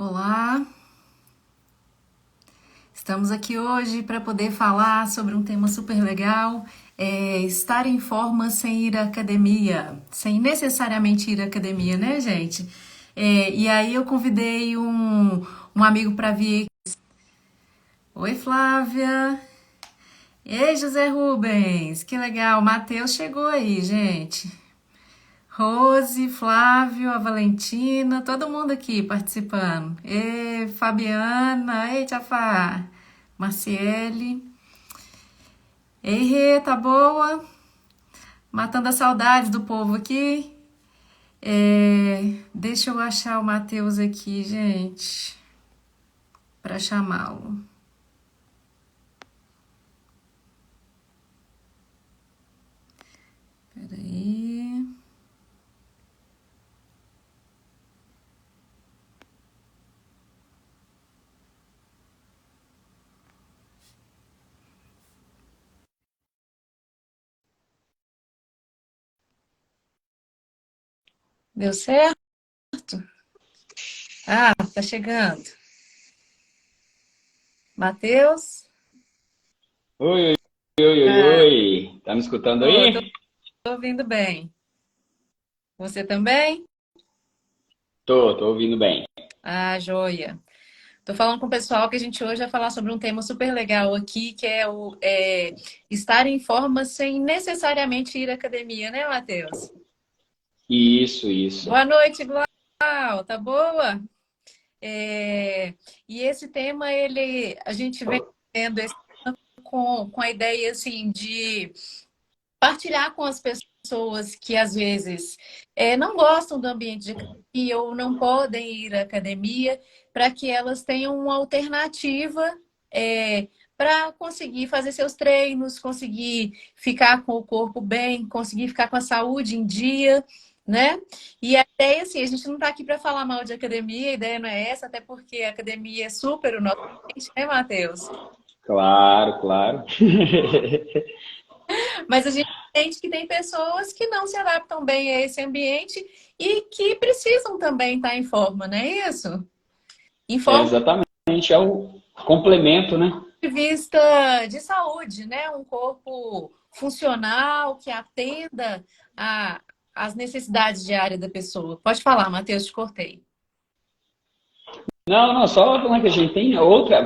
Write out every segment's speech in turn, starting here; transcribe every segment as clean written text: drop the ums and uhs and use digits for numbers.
Olá, estamos aqui hoje para poder falar sobre um tema super legal, estar em forma sem ir à academia, sem necessariamente ir à academia, né, gente? E aí eu convidei um amigo para vir. Oi, Flávia. Ei, José Rubens, que legal, Matheus chegou aí, gente. Rose, Flávio, a Valentina, todo mundo aqui participando. E Fabiana, ei, Tiafá, Marciele. Ei, Rê, tá boa? Matando a saudade do povo aqui. Deixa eu achar o Matheus aqui, gente, para chamá-lo. Peraí. Deu certo? Ah, tá chegando. Matheus? Oi, oi, oi, oi, Ah, oi. Tá me escutando tô aí? ouvindo bem. Você também? Tô ouvindo bem. Ah, joia. Tô falando com o pessoal que a gente hoje vai falar sobre um tema super legal aqui, que é estar em forma sem necessariamente ir à academia, né, Matheus? Isso. Boa noite, Glau. Tá boa? É, e esse tema, a gente vem vendo esse com a ideia, assim, de partilhar com as pessoas que, às vezes, não gostam do ambiente de academia ou não podem ir à academia, para que elas tenham uma alternativa para conseguir fazer seus treinos, conseguir ficar com o corpo bem, conseguir ficar com a saúde em dia, né? E a ideia, assim, a gente não está aqui para falar mal de academia, a ideia não é essa, até porque a academia é super o nosso ambiente, né, Matheus? Claro, claro. Mas a gente entende que tem pessoas que não se adaptam bem a esse ambiente e que precisam também estar em forma, não é isso? Em É forma exatamente, é o complemento, né? de vista de saúde, né? Um corpo funcional que atenda a, às necessidades diárias da pessoa. Pode falar, Matheus, te cortei. Não, só falando que a gente tem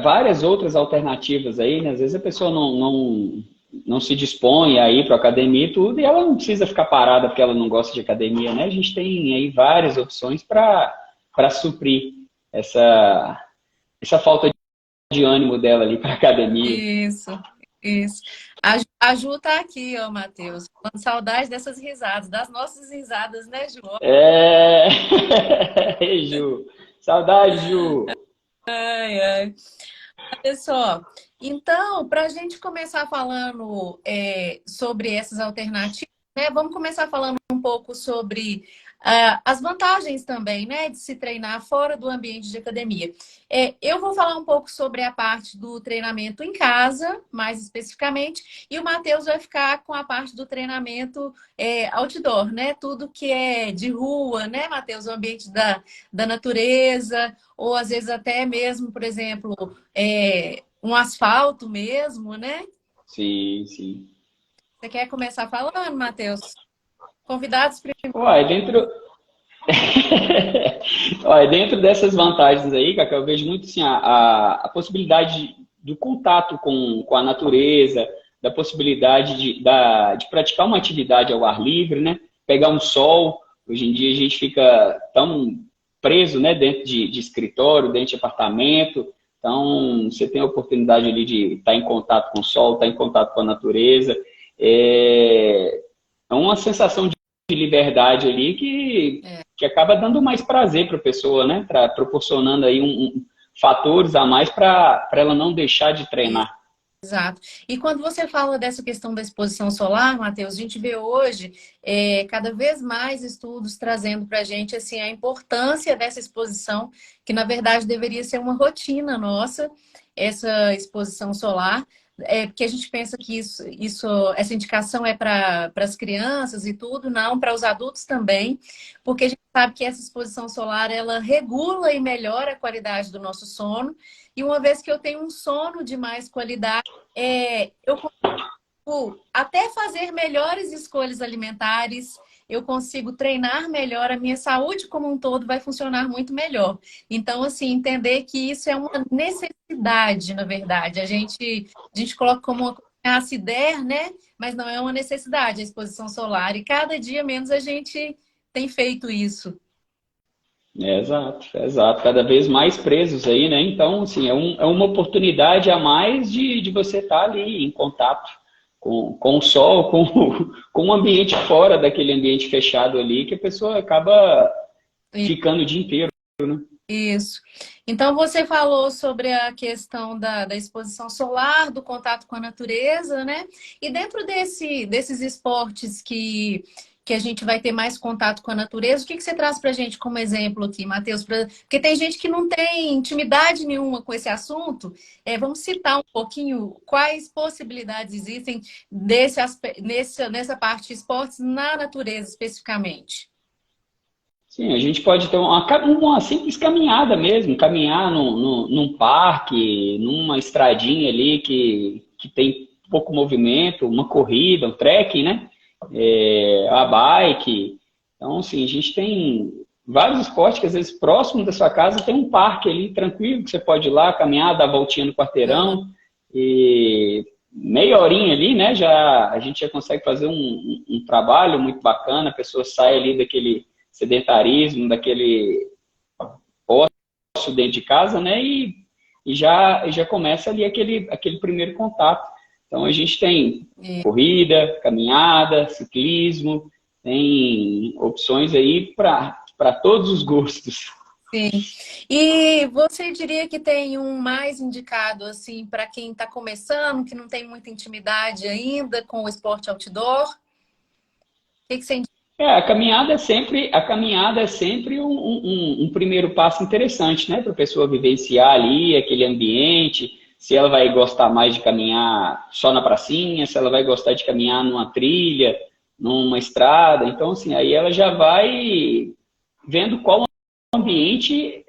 várias outras alternativas aí, né? Às vezes a pessoa não se dispõe a ir para academia e tudo, e ela não precisa ficar parada porque ela não gosta de academia, né? A gente tem aí várias opções para suprir essa, essa falta de ânimo dela ali para academia. Isso, isso. A Ju tá aqui, ó, Matheus. Com saudade dessas risadas, das nossas risadas, né, Ju? É, Ju. Saudade, Ju. Ai, ai. Olha só, então, para a gente começar falando sobre essas alternativas, né, vamos começar falando um pouco sobre as vantagens também, né, de se treinar fora do ambiente de academia. Eu vou falar um pouco sobre a parte do treinamento em casa, mais especificamente, e o Matheus vai ficar com a parte do treinamento outdoor, né, tudo que é de rua, né, Matheus, o ambiente da natureza, ou às vezes até mesmo, por exemplo, um asfalto mesmo, né? Sim, sim. Você quer começar falando, Matheus? Convidados primeiro. Uai, dentro dessas vantagens aí, Cacau, eu vejo muito assim, a possibilidade do contato com a natureza, da possibilidade de praticar uma atividade ao ar livre, né? Pegar um sol. Hoje em dia a gente fica tão preso, né, dentro de escritório, dentro de apartamento. Então, você tem a oportunidade ali de estar em contato com o sol, estar em contato com a natureza. É uma sensação de liberdade ali que acaba dando mais prazer para a pessoa, né? Proporcionando aí fatores a mais para ela não deixar de treinar. Exato. E quando você fala dessa questão da exposição solar, Matheus, a gente vê hoje cada vez mais estudos trazendo para a gente assim, a importância dessa exposição, que na verdade deveria ser uma rotina nossa, essa exposição solar, porque a gente pensa que essa indicação é para as crianças e tudo, não, para os adultos também, porque a gente sabe que essa exposição solar, ela regula e melhora a qualidade do nosso sono, e uma vez que eu tenho um sono de mais qualidade, eu até fazer melhores escolhas alimentares, eu consigo treinar melhor, a minha saúde como um todo vai funcionar muito melhor. Então, assim, entender que isso é uma necessidade, na verdade. A gente coloca como uma coisa se der, né? Mas não é uma necessidade a exposição solar. E cada dia menos a gente tem feito isso. Exato, exato. Cada vez mais presos aí, né? Então, assim, é uma oportunidade a mais de você estar ali em contato com o sol, com o ambiente fora daquele ambiente fechado ali, que a pessoa acaba ficando o dia inteiro, né? Isso. Então, você falou sobre a questão da exposição solar, do contato com a natureza, né? E dentro desses esportes que a gente vai ter mais contato com a natureza, o que você traz para a gente como exemplo aqui, Matheus? Porque tem gente que não tem intimidade nenhuma com esse assunto. Vamos citar um pouquinho quais possibilidades existem nessa parte de esportes na natureza especificamente. Sim, a gente pode ter uma simples caminhada mesmo, caminhar num parque, numa estradinha ali que tem pouco movimento, uma corrida, um trekking, né? A bike. Então, assim, a gente tem vários esportes que às vezes próximo da sua casa tem um parque ali tranquilo, que você pode ir lá caminhar, dar a voltinha no quarteirão e meia horinha ali, né? A gente já consegue fazer um trabalho muito bacana, a pessoa sai ali daquele sedentarismo, daquele ócio dentro de casa, né? E já começa ali aquele primeiro contato. Então a gente tem corrida, caminhada, ciclismo, tem opções aí para todos os gostos. Sim. E você diria que tem um mais indicado assim para quem está começando, que não tem muita intimidade ainda com o esporte outdoor? O que você indica? A caminhada é sempre um primeiro passo interessante, né? Para a pessoa vivenciar ali aquele ambiente, se ela vai gostar mais de caminhar só na pracinha, se ela vai gostar de caminhar numa trilha, numa estrada. Então, assim, aí ela já vai vendo qual ambiente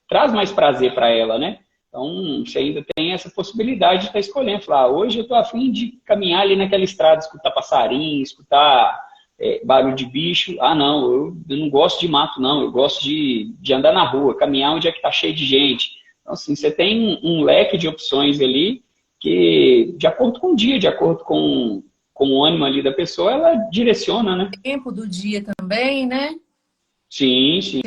traz mais prazer para ela, né? Então, você ainda tem essa possibilidade de estar escolhendo. Falar, hoje eu estou afim de caminhar ali naquela estrada, escutar passarinho, escutar barulho de bicho. Ah, não, eu não gosto de mato, não. Eu gosto de andar na rua, caminhar onde é que está cheio de gente. Então, assim, você tem um leque de opções ali que, de acordo com o dia, de acordo com o ânimo ali da pessoa, ela direciona, né? Tempo do dia também, né? Sim, sim.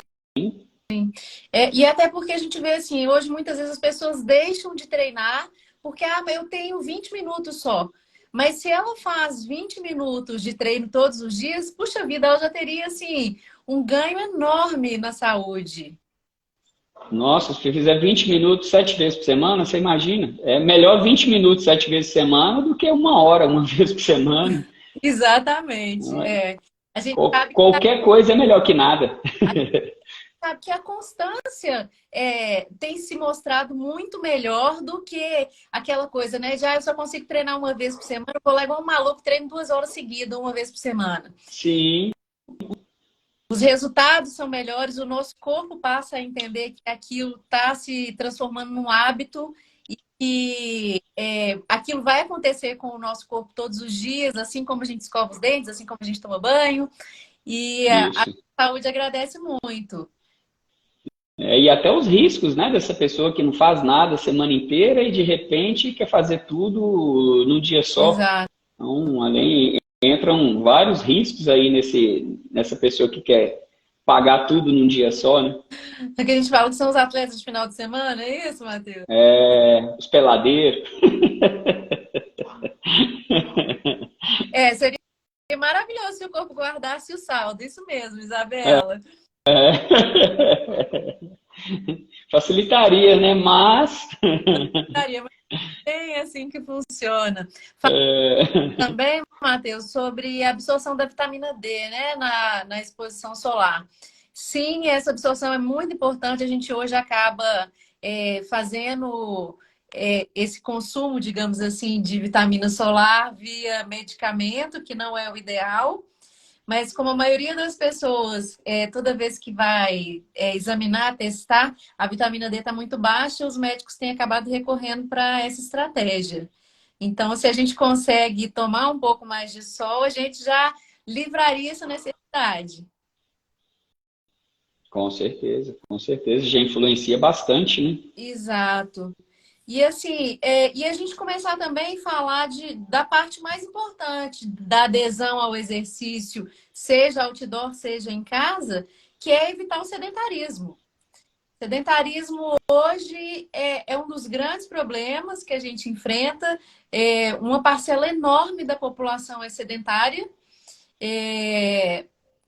E até porque a gente vê assim, hoje muitas vezes as pessoas deixam de treinar porque eu tenho 20 minutos só. Mas se ela faz 20 minutos de treino todos os dias, puxa vida, ela já teria assim um ganho enorme na saúde. Nossa, se você fizer 20 minutos 7 vezes por semana, você imagina? É melhor 20 minutos 7 vezes por semana do que uma hora uma vez por semana. Exatamente. A gente sabe Qualquer coisa é melhor que nada. que a constância tem se mostrado muito melhor do que aquela coisa, né? Já eu só consigo treinar uma vez por semana, eu vou lá igual um maluco, treino 2 horas seguidas, uma vez por semana. Sim. Os resultados são melhores, o nosso corpo passa a entender que aquilo está se transformando num hábito e aquilo vai acontecer com o nosso corpo todos os dias, assim como a gente escova os dentes, assim como a gente toma banho. E a Isso. saúde agradece muito. E até os riscos, né, dessa pessoa que não faz nada a semana inteira e de repente quer fazer tudo num dia só. Exato. Então, entram vários riscos aí nessa pessoa que quer pagar tudo num dia só, né? É que a gente fala que são os atletas de final de semana, é isso, Matheus? Os peladeiros. Seria maravilhoso se o corpo guardasse o saldo. Isso mesmo, Isabela. Facilitaria, né? Mas. Facilitaria, mas é assim que funciona. Também, Matheus, sobre a absorção da vitamina D, né, na exposição solar. Sim, essa absorção é muito importante. A gente hoje acaba fazendo esse consumo, digamos assim, de vitamina solar via medicamento, que não é o ideal. Mas como a maioria das pessoas, toda vez que vai examinar, testar, a vitamina D está muito baixa, os médicos têm acabado recorrendo para essa estratégia. Então, se a gente consegue tomar um pouco mais de sol, a gente já livraria essa necessidade. Com certeza, já influencia bastante, né? Exato. E assim, e a gente começar também a falar da parte mais importante da adesão ao exercício, seja outdoor, seja em casa, que é evitar o sedentarismo. Sedentarismo hoje é um dos grandes problemas que a gente enfrenta. Uma parcela enorme da população é sedentária, é,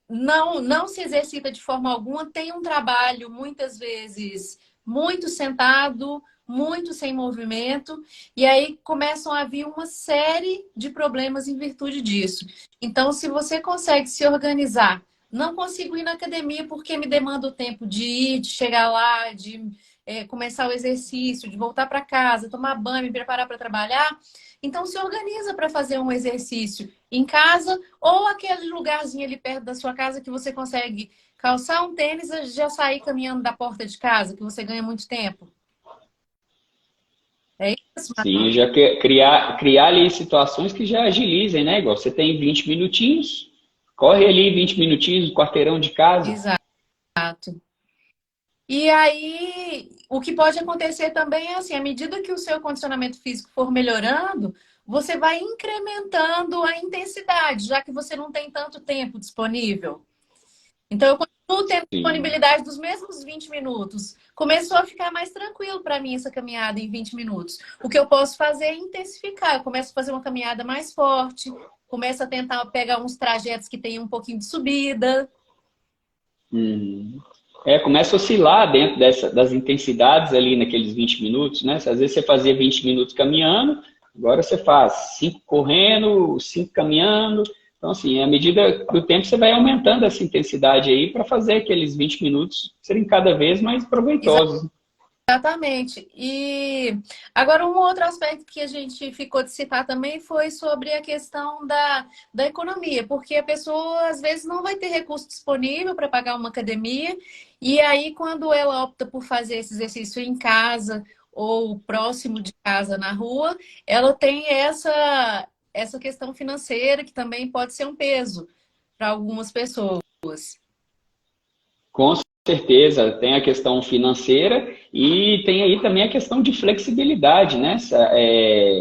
não se exercita de forma alguma, tem um trabalho muitas vezes muito sentado, muito sem movimento, e aí começam a vir uma série de problemas em virtude disso. Então, se você consegue se organizar, não consigo ir na academia porque me demanda o tempo de ir, de chegar lá, de começar o exercício, de voltar para casa, tomar banho, me preparar para trabalhar. Então, se organiza para fazer um exercício em casa ou aquele lugarzinho ali perto da sua casa que você consegue calçar um tênis e já sair caminhando da porta de casa, que você ganha muito tempo. É isso, Sim, Matheus? já criar ali situações que já agilizem, né? Igual você tem 20 minutinhos, corre ali 20 minutinhos, um quarteirão de casa. Exato. E aí, o que pode acontecer também é assim, à medida que o seu condicionamento físico for melhorando, você vai incrementando a intensidade, já que você não tem tanto tempo disponível. Então, eu continuo tendo Sim. disponibilidade dos mesmos 20 minutos. Começou a ficar mais tranquilo para mim essa caminhada em 20 minutos. O que eu posso fazer é intensificar. Eu começo a fazer uma caminhada mais forte, começo a tentar pegar uns trajetos que tem um pouquinho de subida. Uhum. Começa a oscilar dentro das intensidades ali naqueles 20 minutos, né? Às vezes você fazia 20 minutos caminhando, agora você faz 5 correndo, 5 caminhando. Então, assim, à medida do tempo você vai aumentando essa intensidade aí para fazer aqueles 20 minutos serem cada vez mais proveitosos. Exatamente. E agora um outro aspecto que a gente ficou de citar também foi sobre a questão da economia, porque a pessoa às vezes não vai ter recurso disponível para pagar uma academia, e aí quando ela opta por fazer esse exercício em casa ou próximo de casa na rua, ela tem essa questão financeira que também pode ser um peso para algumas pessoas. Com certeza, tem a questão financeira e tem aí também a questão de flexibilidade, né?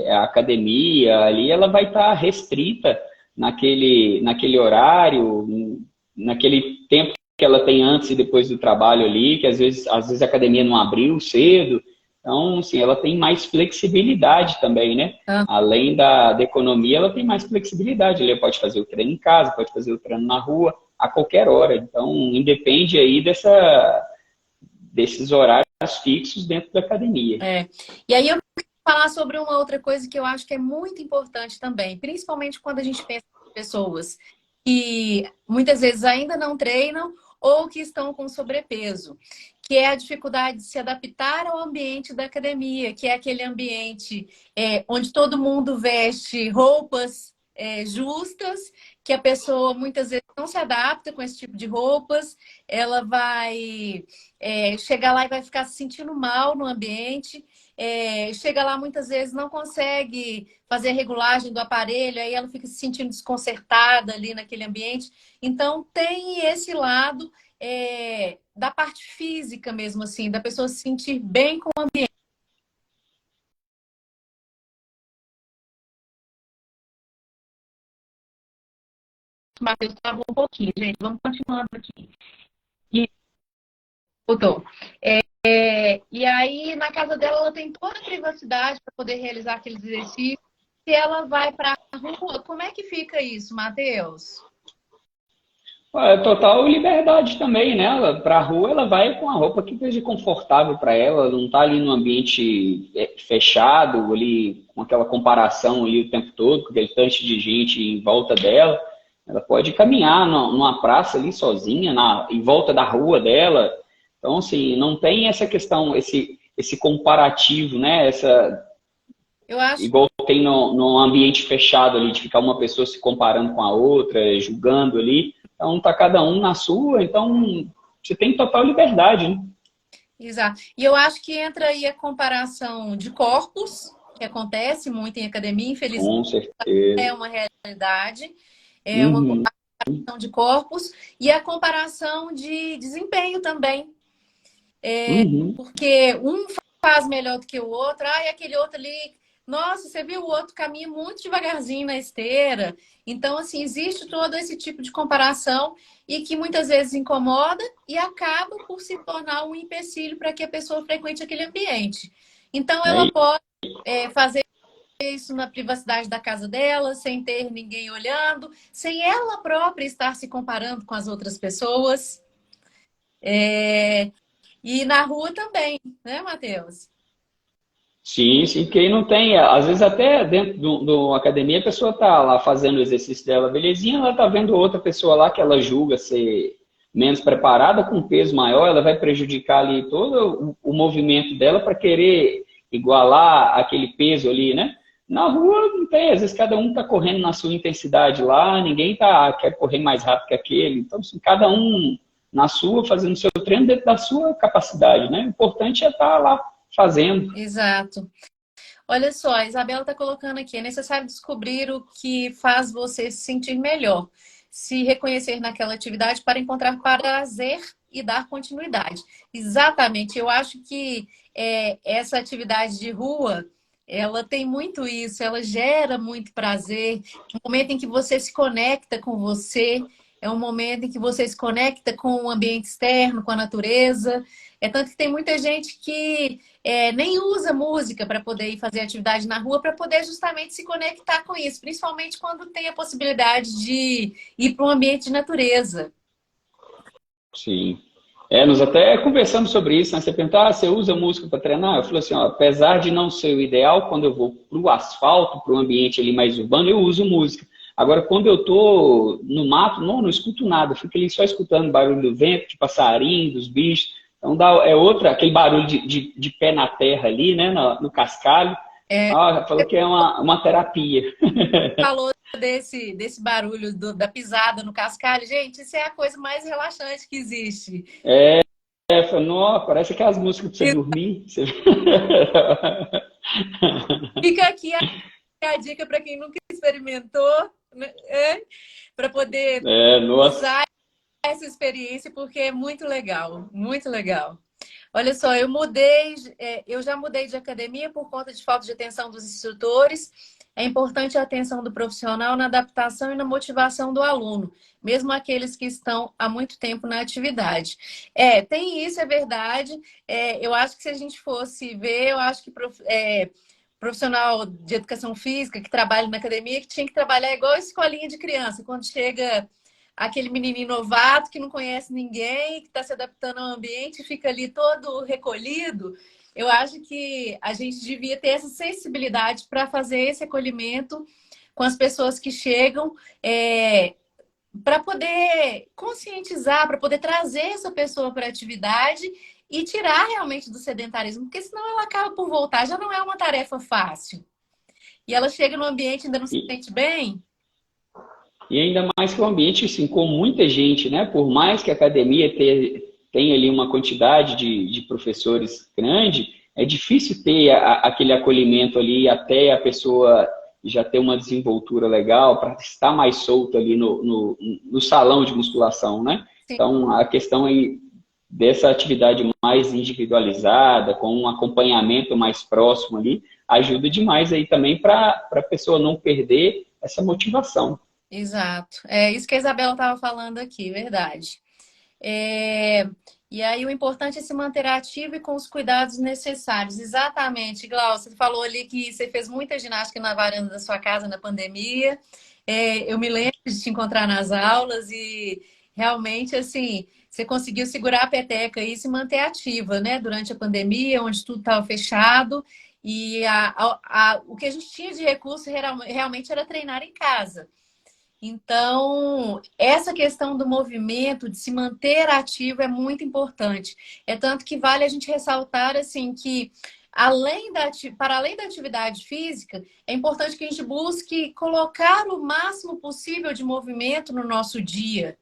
A academia ali, ela vai estar restrita naquele horário, naquele tempo que ela tem antes e depois do trabalho ali, que às vezes a academia não abriu cedo. Então, assim, ela tem mais flexibilidade também, né? Além da economia, ela tem mais flexibilidade. Ela pode fazer o treino em casa, pode fazer o treino na rua a qualquer hora. Então, independe aí desses horários fixos dentro da academia. E aí eu quero falar sobre uma outra coisa que eu acho que é muito importante também, principalmente quando a gente pensa em pessoas que muitas vezes ainda não treinam ou que estão com sobrepeso, que é a dificuldade de se adaptar ao ambiente da academia, que é aquele ambiente onde todo mundo veste roupas justas, que a pessoa muitas vezes não se adapta com esse tipo de roupas, ela vai chegar lá e vai ficar se sentindo mal no ambiente. Chega lá muitas vezes não consegue fazer a regulagem do aparelho, aí ela fica se sentindo desconcertada ali naquele ambiente. Então tem esse lado da parte física mesmo, assim, da pessoa se sentir bem com o ambiente. Matheus travou um pouquinho, gente. Vamos continuando aqui. E voltou. E aí, na casa dela, ela tem toda a privacidade para poder realizar aqueles exercícios. Se ela vai para a rua, como é que fica isso, Matheus? É total liberdade também, né? Para a rua, ela vai com a roupa que seja confortável para ela, não está ali num ambiente fechado, ali com aquela comparação ali o tempo todo, com aquele tanto de gente em volta dela. Ela pode caminhar numa praça ali sozinha, em volta da rua dela. Então, assim, não tem essa questão, esse comparativo, né? Eu acho. Igual tem no ambiente fechado ali, de ficar uma pessoa se comparando com a outra, julgando ali. Então, tá cada um na sua, então você tem total liberdade, né? Exato. E eu acho que entra aí a comparação de corpos, que acontece muito em academia, infelizmente Com certeza. é uma realidade, é uma Uhum, comparação de corpos e a comparação de desempenho também. uhum. Porque um faz melhor do que o outro, e aquele outro ali, nossa, você viu o outro caminha muito devagarzinho na esteira. Então, assim, existe todo esse tipo de comparação e que muitas vezes incomoda e acaba por se tornar um empecilho para que a pessoa frequente aquele ambiente. Então, ela É pode fazer isso na privacidade da casa dela, sem ter ninguém olhando, sem ela própria estar se comparando com as outras pessoas. E na rua também, né, Matheus? sim, sim, porque aí não tem, às vezes até dentro do academia a pessoa tá lá fazendo o exercício dela, belezinha, ela tá vendo outra pessoa lá que ela julga ser menos preparada, com peso maior, ela vai prejudicar ali todo o movimento dela para querer igualar aquele peso ali, né? Na rua não tem, às vezes cada um tá correndo na sua intensidade lá, ninguém quer correr mais rápido que aquele, então assim, cada um na sua, fazendo o seu treino dentro da sua capacidade, né? O importante é estar lá fazendo. Exato. Olha só, a Isabela está colocando aqui, é necessário descobrir o que faz você se sentir melhor, se reconhecer naquela atividade para encontrar prazer e dar continuidade. Exatamente, eu acho que essa atividade de rua, ela tem muito isso, ela gera muito prazer, é um momento em que você se conecta com você, é um momento em que você se conecta com o ambiente externo, com a natureza. É tanto que tem muita gente que nem usa música para poder ir fazer atividade na rua, para poder justamente se conectar com isso, principalmente quando tem a possibilidade de ir para um ambiente de natureza. Sim. Nós até conversamos sobre isso, né? Você perguntou, você usa música para treinar? Eu falei assim, ó, apesar de não ser o ideal, quando eu vou para o asfalto, para o ambiente ali mais urbano, eu uso música. Agora, quando eu tô no mato, não escuto nada, eu fico ali só escutando barulho do vento, de passarinho, dos bichos. Então aquele barulho de pé na terra ali, né, no cascalho. É, Ah, falou que é uma terapia. falou desse barulho da pisada no cascalho. Gente, isso é a coisa mais relaxante que existe. Nossa, parece aquelas músicas para você dormir. Fica aqui a dica para quem nunca experimentou, né? Para poder Nossa. usar essa experiência, porque é muito legal, muito legal. Olha só, eu já mudei de academia por conta de falta de atenção dos instrutores. É importante a atenção do profissional na adaptação e na motivação do aluno, mesmo aqueles que estão há muito tempo na atividade. Tem isso, é verdade. Eu acho que se a gente fosse ver, eu acho que profissional de educação física que trabalha na academia, que tinha que trabalhar igual a escolinha de criança, quando chega aquele menininho novato que não conhece ninguém, que está se adaptando ao ambiente, fica ali todo recolhido. Eu acho que a gente devia ter essa sensibilidade para fazer esse acolhimento com as pessoas que chegam, para poder conscientizar, para poder trazer essa pessoa para a atividade e tirar realmente do sedentarismo, porque senão ela acaba por voltar, já não é uma tarefa fácil. E ela chega no ambiente e ainda não se sente bem. E ainda mais que o ambiente, assim, com muita gente, né? Por mais que a academia tenha ali uma quantidade de professores grande, é difícil ter aquele acolhimento ali até a pessoa já ter uma desenvoltura legal para estar mais solta ali no salão de musculação, né? Sim. Então, a questão aí dessa atividade mais individualizada, com um acompanhamento mais próximo ali, ajuda demais aí também para a pessoa não perder essa motivação. Exato. É isso que a Isabela estava falando aqui, verdade. E aí o importante é se manter ativo e com os cuidados necessários. Exatamente, Glaucia, você falou ali que você fez muita ginástica na varanda da sua casa na pandemia. Eu me lembro de te encontrar nas aulas e realmente, assim, você conseguiu segurar a peteca e se manter ativa, né? Durante a pandemia, onde tudo estava fechado. E o que a gente tinha de recurso realmente era treinar em casa. Então, essa questão do movimento, de se manter ativo, é muito importante. É tanto que vale a gente ressaltar assim que para além da atividade física, é importante que a gente busque colocar o máximo possível de movimento no nosso dia.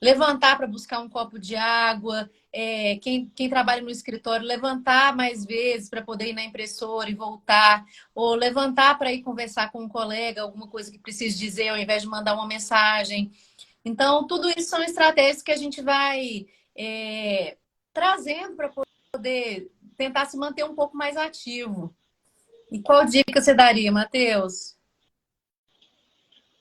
Levantar para buscar um copo de água, quem trabalha no escritório, levantar mais vezes para poder ir na impressora e voltar, ou levantar para ir conversar com um colega, alguma coisa que precise dizer, ao invés de mandar uma mensagem. Então, tudo isso são estratégias que a gente vai trazendo para poder tentar se manter um pouco mais ativo. E qual dica você daria, Matheus?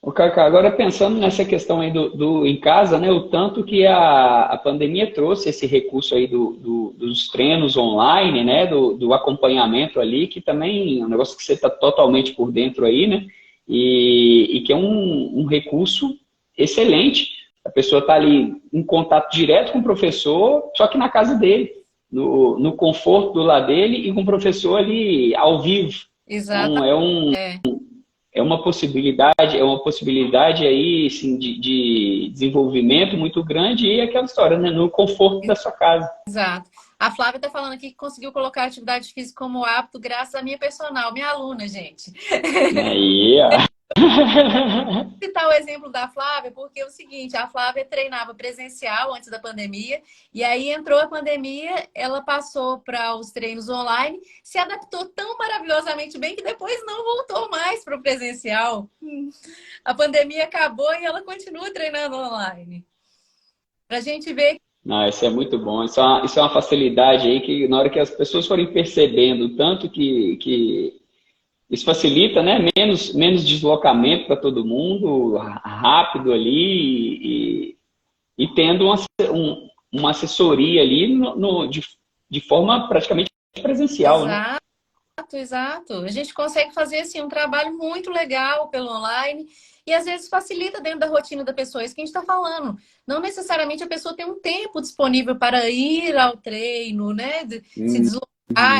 O Cacá, agora pensando nessa questão aí do em casa, né, o tanto que a pandemia trouxe esse recurso aí dos treinos online, né, do acompanhamento ali, que também é um negócio que você está totalmente por dentro aí, né, e que é um recurso excelente. A pessoa está ali em contato direto com o professor, só que na casa dele, no conforto do lado dele e com o professor ali ao vivo. Então, Exatamente. é uma possibilidade aí, assim, de desenvolvimento muito grande e aquela história, né? No conforto da sua casa. Exato. A Flávia está falando aqui que conseguiu colocar a atividade física como hábito graças à minha personal, minha aluna, gente. Aí, ó. Citar o exemplo da Flávia, porque é o seguinte, a Flávia treinava presencial antes da pandemia, e aí entrou a pandemia, ela passou para os treinos online, se adaptou tão maravilhosamente bem que depois não voltou mais para o presencial. A pandemia acabou e ela continua treinando online. Para a gente ver. Não, isso é muito bom. Isso é uma facilidade aí que na hora que as pessoas forem percebendo tanto que isso facilita, né? Menos deslocamento para todo mundo, rápido ali e tendo uma assessoria ali de forma praticamente presencial, né? Exato. Exato. A gente consegue fazer assim, um trabalho muito legal pelo online e às vezes facilita dentro da rotina da pessoa. Isso que a gente está falando. Não necessariamente a pessoa tem um tempo disponível para ir ao treino, né? De se deslocar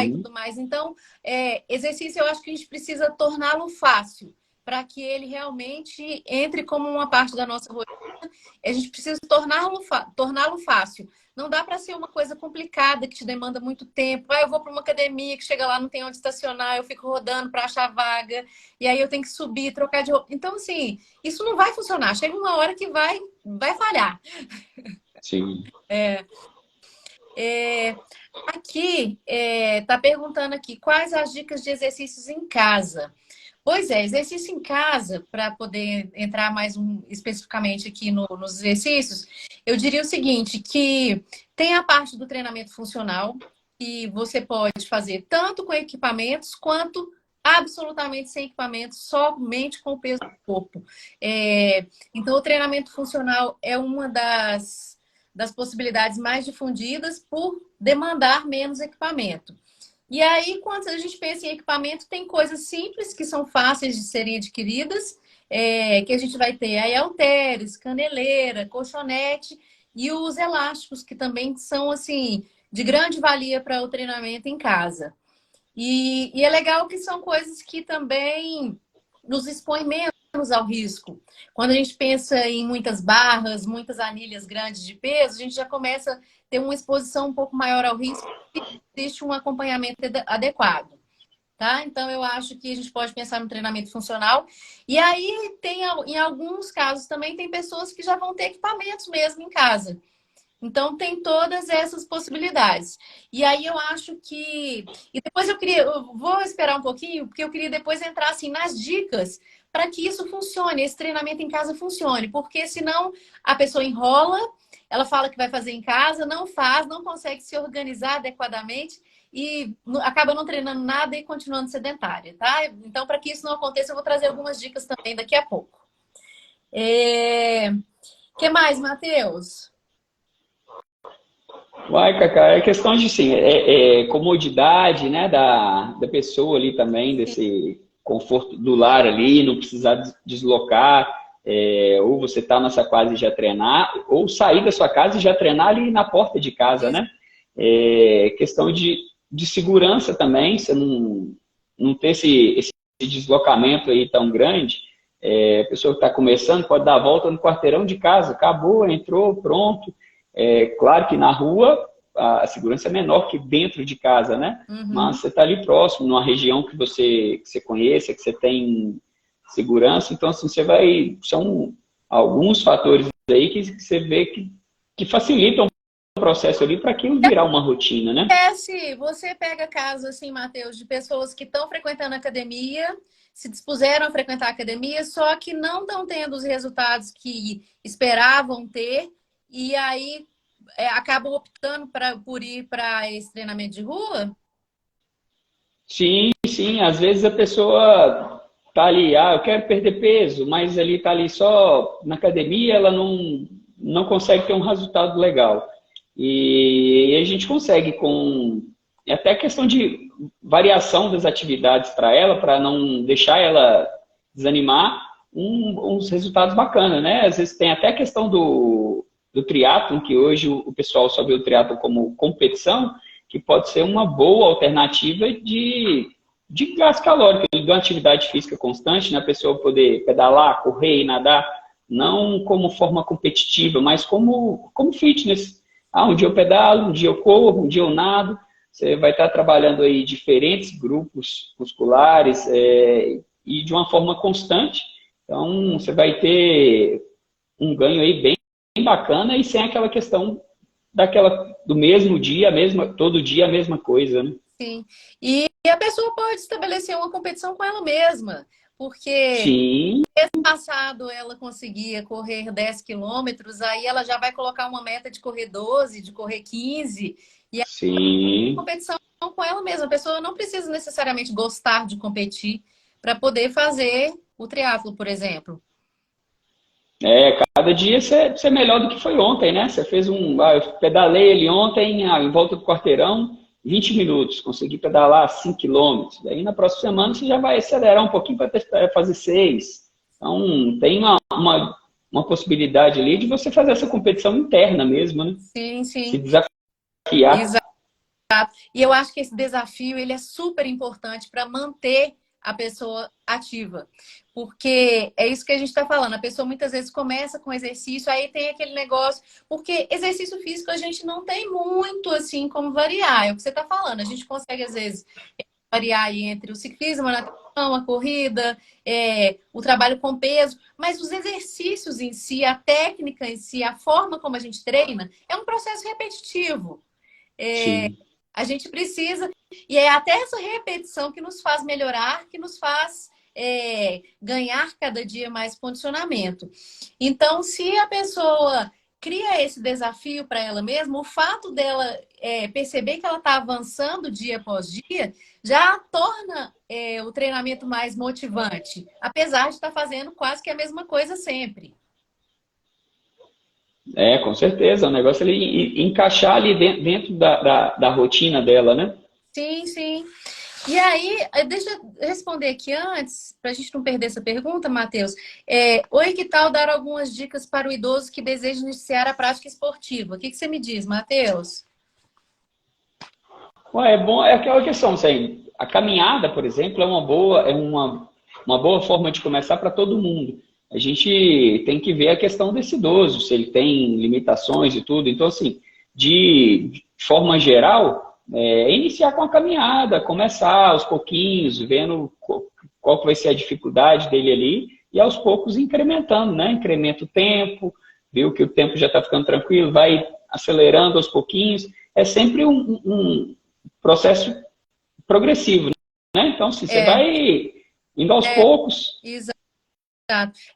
e Uhum. tudo mais. Então, exercício eu acho que a gente precisa torná-lo fácil para que ele realmente entre como uma parte da nossa rotina. A gente precisa torná-lo fácil. Não dá para ser uma coisa complicada que te demanda muito tempo. Ah, eu vou para uma academia que chega lá, não tem onde estacionar, eu fico rodando para achar vaga, e aí eu tenho que subir, trocar de roupa. Então, assim, isso não vai funcionar. Chega uma hora que vai falhar. Sim. Aqui, tá perguntando aqui, quais as dicas de exercícios em casa? Pois é, exercício em casa, para poder entrar mais especificamente aqui nos exercícios, eu diria o seguinte, que tem a parte do treinamento funcional, que você pode fazer tanto com equipamentos, quanto absolutamente sem equipamentos, somente com o peso do corpo. Então, o treinamento funcional é uma das possibilidades mais difundidas por demandar menos equipamento. E aí, quando a gente pensa em equipamento, tem coisas simples que são fáceis de serem adquiridas, que a gente vai ter aí halteres, caneleira, colchonete e os elásticos, que também são, assim, de grande valia para o treinamento em casa. E é legal que são coisas que também nos expõem menos ao risco. Quando a gente pensa em muitas barras, muitas anilhas grandes de peso, a gente já começa a ter uma exposição um pouco maior ao risco se existe um acompanhamento adequado. Tá? Então, eu acho que a gente pode pensar no treinamento funcional. E aí, em alguns casos também, tem pessoas que já vão ter equipamentos mesmo em casa. Então, tem todas essas possibilidades. E aí, eu acho que... E depois eu vou esperar um pouquinho, porque eu queria depois entrar assim, nas dicas para que isso funcione, esse treinamento em casa funcione. Porque senão a pessoa enrola, ela fala que vai fazer em casa, não faz, não consegue se organizar adequadamente e acaba não treinando nada e continuando sedentária, tá? Então, para que isso não aconteça, eu vou trazer algumas dicas também daqui a pouco. Que mais, Matheus? Uai, Cacá, é questão de, sim, comodidade, né, da pessoa ali também, desse conforto do lar ali, não precisar deslocar, ou você tá na sua casa e já treinar, ou sair da sua casa e já treinar ali na porta de casa, né? Questão de segurança também, você não ter esse deslocamento aí tão grande, A pessoa que está começando pode dar a volta no quarteirão de casa, acabou, entrou, pronto. Claro que na rua a segurança é menor que dentro de casa, né? Uhum. Mas você está ali próximo, numa região que você conheça, que você tem segurança. Então, assim, você vai... São alguns fatores aí que você vê que facilitam o processo ali para aquilo virar uma rotina, né? Se você pega casos assim, Matheus, de pessoas que estão frequentando a academia, se dispuseram a frequentar a academia, só que não estão tendo os resultados que esperavam ter, e aí acabam optando por ir para esse treinamento de rua? Sim, sim. Às vezes a pessoa tá ali, eu quero perder peso, mas ali tá ali só na academia, ela não consegue ter um resultado legal. E a gente consegue com até questão de variação das atividades para ela, para não deixar ela desanimar, uns resultados bacanas, né? Às vezes tem até a questão do triatlon, que hoje o pessoal só vê o triatlon como competição, que pode ser uma boa alternativa de gasto calórico, de uma atividade física constante, né? A pessoa poder pedalar, correr e nadar, não como forma competitiva, mas como fitness. Um dia eu pedalo, um dia eu corro, um dia eu nado. Você vai estar trabalhando aí diferentes grupos musculares e de uma forma constante. Então, você vai ter um ganho aí bem bacana e sem aquela questão do mesmo dia, todo dia a mesma coisa, né? Sim. E a pessoa pode estabelecer uma competição com ela mesma, porque Sim, no passado ela conseguia correr 10 quilômetros, aí ela já vai colocar uma meta de correr 12, de correr 15, e a sim. competição com ela mesma. A pessoa não precisa necessariamente gostar de competir para poder fazer o triatlo, por exemplo. Cada dia você é melhor do que foi ontem, né? Você fez eu pedalei ali ontem, em volta do quarteirão, 20 minutos, consegui pedalar 5 quilômetros. Daí na próxima semana você já vai acelerar um pouquinho para fazer 6. Então tem uma possibilidade ali de você fazer essa competição interna mesmo, né? Sim, Se sim. desafiar. E eu acho que esse desafio ele é super importante para manter a pessoa ativa. Porque é isso que a gente está falando. A pessoa muitas vezes começa com exercício, aí tem aquele negócio. Porque exercício físico a gente não tem muito assim como variar. É o que você está falando. A gente consegue, às vezes, variar aí entre o ciclismo, a natação, a corrida, o trabalho com peso. Mas os exercícios em si, a técnica em si, a forma como a gente treina, é um processo repetitivo. Sim. A gente precisa, e é até essa repetição que nos faz melhorar, que nos faz ganhar cada dia mais condicionamento. Então, se a pessoa cria esse desafio para ela mesma, o fato dela perceber que ela está avançando dia após dia, já torna o treinamento mais motivante, apesar de estar fazendo quase que a mesma coisa sempre. Com certeza. O negócio é ali encaixar ali dentro da rotina dela, né? Sim, sim. E aí, deixa eu responder aqui antes, para a gente não perder essa pergunta, Matheus. Oi, que tal dar algumas dicas para o idoso que deseja iniciar a prática esportiva? O que você me diz, Matheus? É bom, é aquela questão, assim, a caminhada, por exemplo, uma boa forma de começar para todo mundo. A gente tem que ver a questão desse idoso, se ele tem limitações e tudo. Então, assim, de forma geral, iniciar com a caminhada, começar aos pouquinhos, vendo qual que vai ser a dificuldade dele ali, e aos poucos incrementando, né? Incrementa o tempo, viu que o tempo já está ficando tranquilo, vai acelerando aos pouquinhos. É sempre um processo progressivo, né? Então, assim, você É, vai indo aos poucos. exato.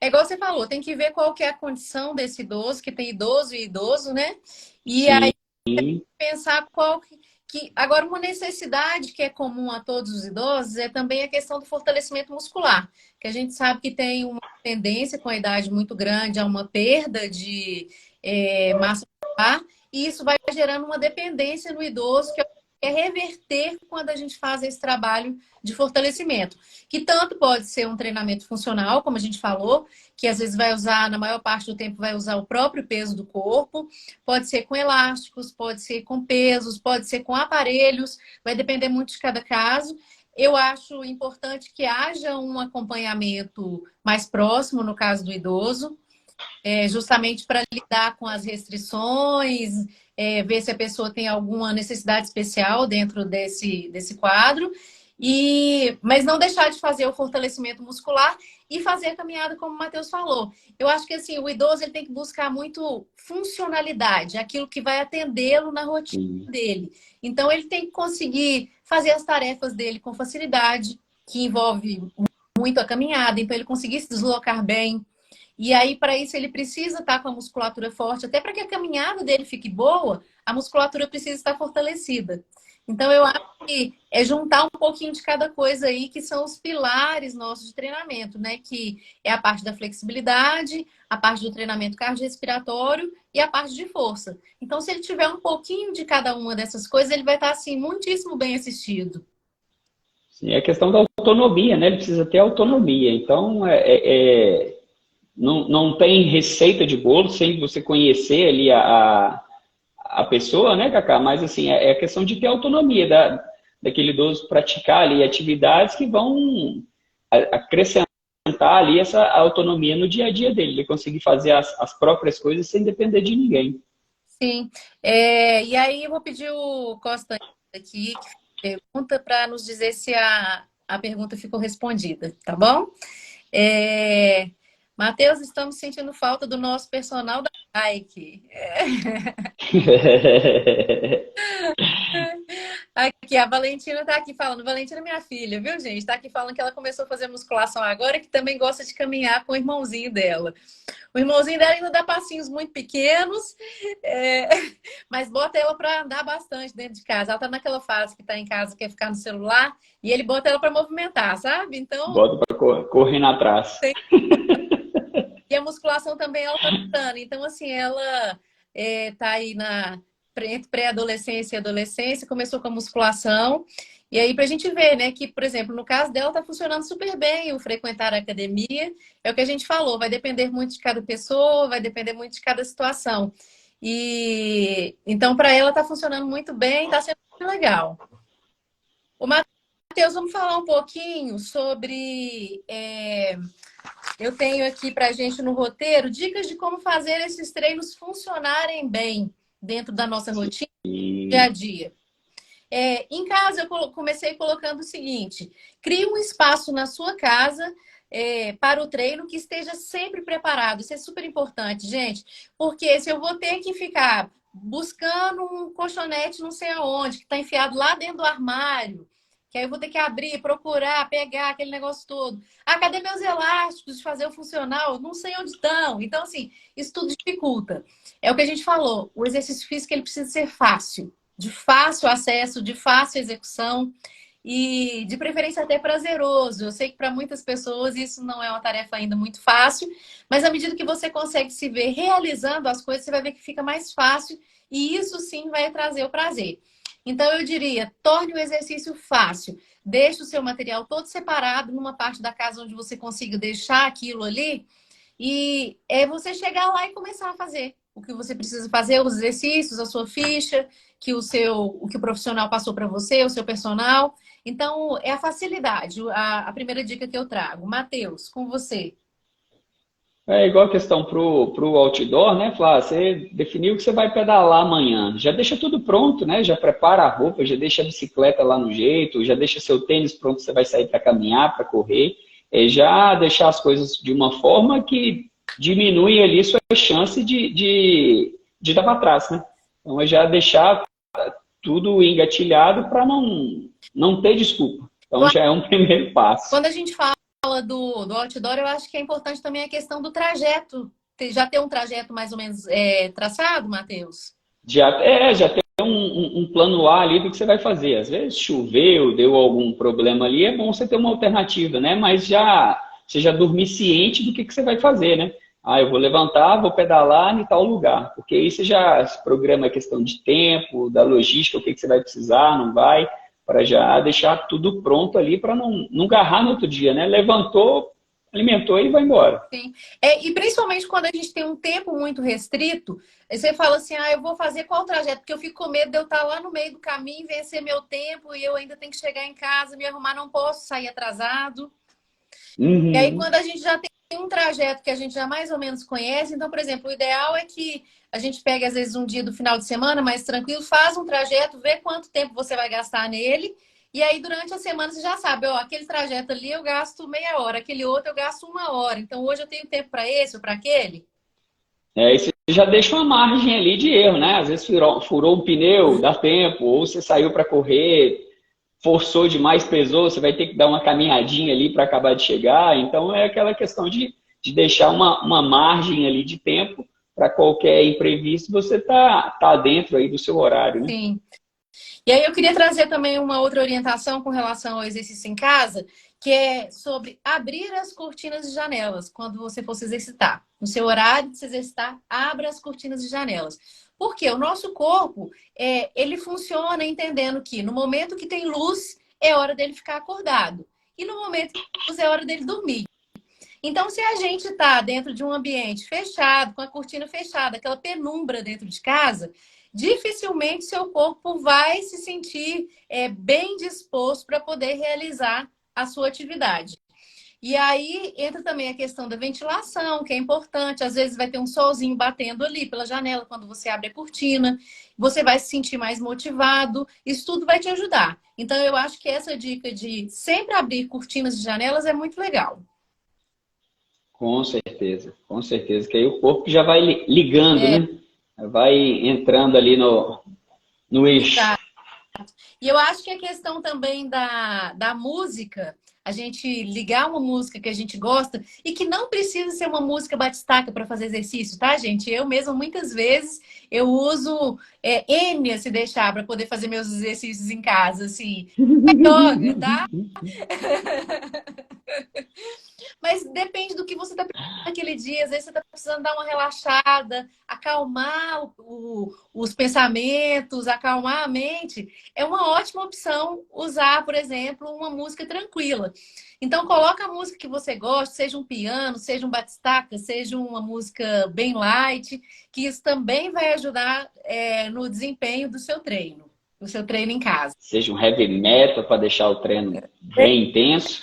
É igual você falou, tem que ver qual que é a condição desse idoso, que tem idoso e idoso, né? E Sim, pensar agora uma necessidade que é comum a todos os idosos é também a questão do fortalecimento muscular, que a gente sabe que tem uma tendência com a idade muito grande a uma perda de massa muscular, e isso vai gerando uma dependência no idoso que é reverter quando a gente faz esse trabalho de fortalecimento, que tanto pode ser um treinamento funcional, como a gente falou, que às vezes vai usar, na maior parte do tempo, vai usar o próprio peso do corpo, pode ser com elásticos, pode ser com pesos, pode ser com aparelhos, vai depender muito de cada caso. Eu acho importante que haja um acompanhamento mais próximo, no caso do idoso, justamente para lidar com as restrições, ver se a pessoa tem alguma necessidade especial dentro desse quadro, mas não deixar de fazer o fortalecimento muscular e fazer a caminhada, como o Matheus falou. Eu acho que assim, o idoso ele tem que buscar muito funcionalidade, aquilo que vai atendê-lo na rotina Sim. dele. Então, ele tem que conseguir fazer as tarefas dele com facilidade, que envolve muito a caminhada, então ele conseguir se deslocar bem. E aí, para isso, ele precisa estar com a musculatura forte. Até para que a caminhada dele fique boa, a musculatura precisa estar fortalecida. Então, eu acho que é juntar um pouquinho de cada coisa aí, que são os pilares nossos de treinamento, né? Que é a parte da flexibilidade, a parte do treinamento cardiorrespiratório e a parte de força. Então, se ele tiver um pouquinho de cada uma dessas coisas, ele vai estar, assim, muitíssimo bem assistido. Sim, é questão da autonomia, né? Ele precisa ter autonomia. Então, não tem receita de bolo sem você conhecer ali a pessoa, né, Cacá? Mas, assim, é questão de ter autonomia daquele idoso praticar ali atividades que vão acrescentar ali essa autonomia no dia a dia dele. Ele conseguir fazer as próprias coisas sem depender de ninguém. Sim. E aí eu vou pedir o Costa aqui, que pergunta, para nos dizer se a pergunta ficou respondida, tá bom? É, Matheus, estamos sentindo falta do nosso personal da Nike. Aqui, a Valentina tá aqui falando. Valentina é minha filha, viu, gente? Tá aqui falando que ela começou a fazer musculação agora e que também gosta de caminhar com o irmãozinho dela. O irmãozinho dela ainda dá passinhos muito pequenos, é, mas bota ela para andar bastante dentro de casa. Ela tá naquela fase que tá em casa, quer ficar no celular, e ele bota ela para movimentar, sabe? Então, Bota para correndo atrás. e a musculação também ela tá lutando. Então, assim, ela tá aí entre pré-adolescência e adolescência, começou com a musculação. E aí, pra gente ver, né, que, por exemplo, no caso dela, tá funcionando super bem o frequentar a academia. É o que a gente falou, vai depender muito de cada pessoa, vai depender muito de cada situação. E então, para ela, tá funcionando muito bem, tá sendo muito legal. O Matheus, vamos falar um pouquinho sobre. Eu tenho aqui para a gente no roteiro dicas de como fazer esses treinos funcionarem bem dentro da nossa rotina, dia a dia. Em casa, eu comecei colocando o seguinte: crie um espaço na sua casa para o treino que esteja sempre preparado. Isso é super importante, gente, porque se eu vou ter que ficar buscando um colchonete não sei aonde, que está enfiado lá dentro do armário, que aí eu vou ter que abrir, procurar, pegar aquele negócio todo. Ah, cadê meus elásticos de fazer o funcional? Não sei onde estão. Então, assim, isso tudo dificulta. É o que a gente falou, o exercício físico ele precisa ser fácil, de fácil acesso, de fácil execução e de preferência até prazeroso. Eu sei que para muitas pessoas isso não é uma tarefa ainda muito fácil, mas à medida que você consegue se ver realizando as coisas, você vai ver que fica mais fácil e isso sim vai trazer o prazer. Então eu diria, torne o exercício fácil. Deixe o seu material todo separado numa parte da casa onde você consiga deixar aquilo ali e é você chegar lá e começar a fazer o que você precisa fazer, os exercícios, a sua ficha, o que o profissional passou para você, o seu personal. Então, é a facilidade, a primeira dica que eu trago. Matheus, com você. É igual a questão pro outdoor, né, Flá? Você definiu que você vai pedalar amanhã. Já deixa tudo pronto, né? Já prepara a roupa, já deixa a bicicleta lá no jeito, já deixa seu tênis pronto, você vai sair para caminhar, para correr. Já deixar as coisas de uma forma que diminui ali sua chance de dar para trás, né? Então é já deixar tudo engatilhado para não ter desculpa. Então já é um primeiro passo. Quando a gente fala do outdoor, eu acho que é importante também a questão do trajeto. Já ter um trajeto mais ou menos traçado, Matheus? Já tem um plano A ali do que você vai fazer. Às vezes choveu, deu algum problema ali, é bom você ter uma alternativa, né? Mas você já dormir ciente do que você vai fazer, né? Ah, eu vou levantar, vou pedalar em tal lugar. Porque aí você já se programa a questão de tempo, da logística, o que você vai precisar, não vai, para já deixar tudo pronto ali para não agarrar no outro dia, né? Levantou, alimentou e vai embora. Sim. E principalmente quando a gente tem um tempo muito restrito, aí você fala assim, eu vou fazer qual trajeto? Porque eu fico com medo de eu estar lá no meio do caminho, vencer meu tempo e eu ainda tenho que chegar em casa, me arrumar, não posso sair atrasado. E aí, Uhum. quando a gente já tem um trajeto que a gente já mais ou menos conhece, então, por exemplo, o ideal é que a gente pegue, às vezes, um dia do final de semana mais tranquilo, faz um trajeto, vê quanto tempo você vai gastar nele, e aí, durante a semana, você já sabe, ó, aquele trajeto ali eu gasto meia hora, aquele outro eu gasto uma hora. Então, hoje eu tenho tempo para esse ou para aquele. E você já deixa uma margem ali de erro, né? Às vezes furou um pneu, dá tempo, ou você saiu para correr, forçou demais, pesou, você vai ter que dar uma caminhadinha ali para acabar de chegar. Então é aquela questão de deixar uma margem ali de tempo para qualquer imprevisto, você tá dentro aí do seu horário, né? Sim. E aí eu queria trazer também uma outra orientação com relação ao exercício em casa, que é sobre abrir as cortinas e janelas quando você for se exercitar. No seu horário de se exercitar, abra as cortinas e janelas. Porque o nosso corpo, ele funciona entendendo que no momento que tem luz, é hora dele ficar acordado. E no momento que tem luz, é hora dele dormir. Então, se a gente está dentro de um ambiente fechado, com a cortina fechada, aquela penumbra dentro de casa, dificilmente seu corpo vai se sentir bem disposto para poder realizar a sua atividade. E aí entra também a questão da ventilação, que é importante. Às vezes vai ter um solzinho batendo ali pela janela quando você abre a cortina. Você vai se sentir mais motivado. Isso tudo vai te ajudar. Então, eu acho que essa dica de sempre abrir cortinas e janelas é muito legal. Com certeza, que aí o corpo já vai ligando, É, né? Vai entrando ali no eixo. exato. E eu acho que a questão também da música, a gente ligar uma música que a gente gosta e que não precisa ser uma música batistaca para fazer exercício, tá, gente? Eu mesma, muitas vezes, eu uso Enya, se deixar, para poder fazer meus exercícios em casa, assim. Yoga, tá? Mas depende do que você está precisando naquele dia. Às vezes você está precisando dar uma relaxada, acalmar os pensamentos, acalmar a mente. É uma ótima opção usar, por exemplo, uma música tranquila. Então, coloca a música que você gosta, seja um piano, seja um batistaca, seja uma música bem light, que isso também vai ajudar no desempenho do seu treino em casa. Seja um heavy metal para deixar o treino bem intenso.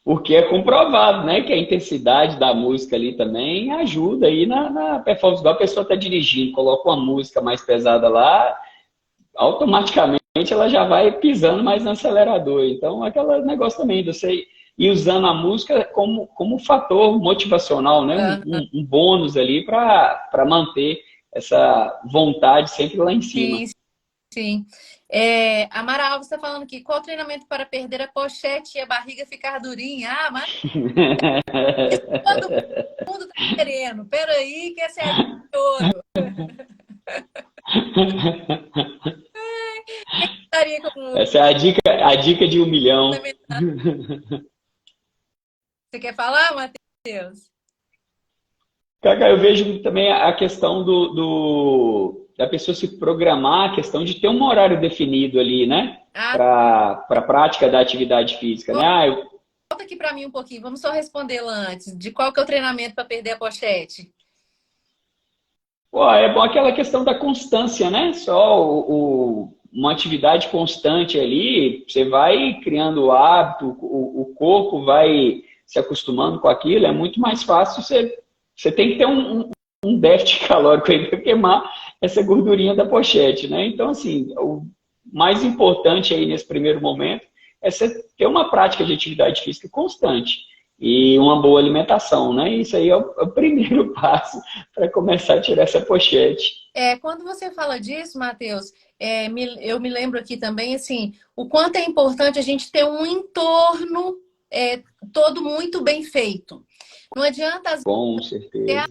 Porque é comprovado, né, que a intensidade da música ali também ajuda aí na performance. Igual a pessoa está dirigindo, coloca uma música mais pesada lá, automaticamente ela já vai pisando mais no acelerador. Então, aquele negócio também de você ir usando a música como fator motivacional, né, um bônus ali para manter essa vontade sempre lá em cima. Sim, sim. Amara Alves está falando aqui, qual treinamento para perder a pochete e a barriga ficar durinha? Ah, mas todo mundo tá querendo. Peraí, que essa é a dica de ouro. Quem estaria com Essa é a dica de 1 milhão. Você quer falar, Matheus? Cacá, eu vejo também a questão da pessoa se programar, a questão de ter um horário definido ali, né? Ah, Para a prática da atividade física, né? volta aqui para mim um pouquinho. Vamos só respondê-la antes. De qual que é o treinamento para perder a pochete? Pô, é bom aquela questão da constância, né? Só uma atividade constante ali, você vai criando o hábito, o corpo vai se acostumando com aquilo, é muito mais fácil. Você tem que ter um déficit calórico aí para queimar essa gordurinha da pochete, né? Então, assim, o mais importante aí nesse primeiro momento é você ter uma prática de atividade física constante e uma boa alimentação, né? Isso aí é o primeiro passo para começar a tirar essa pochete. Quando você fala disso, Matheus, eu me lembro aqui também, assim, o quanto é importante a gente ter um entorno todo muito bem feito. Não adianta, às Com certeza.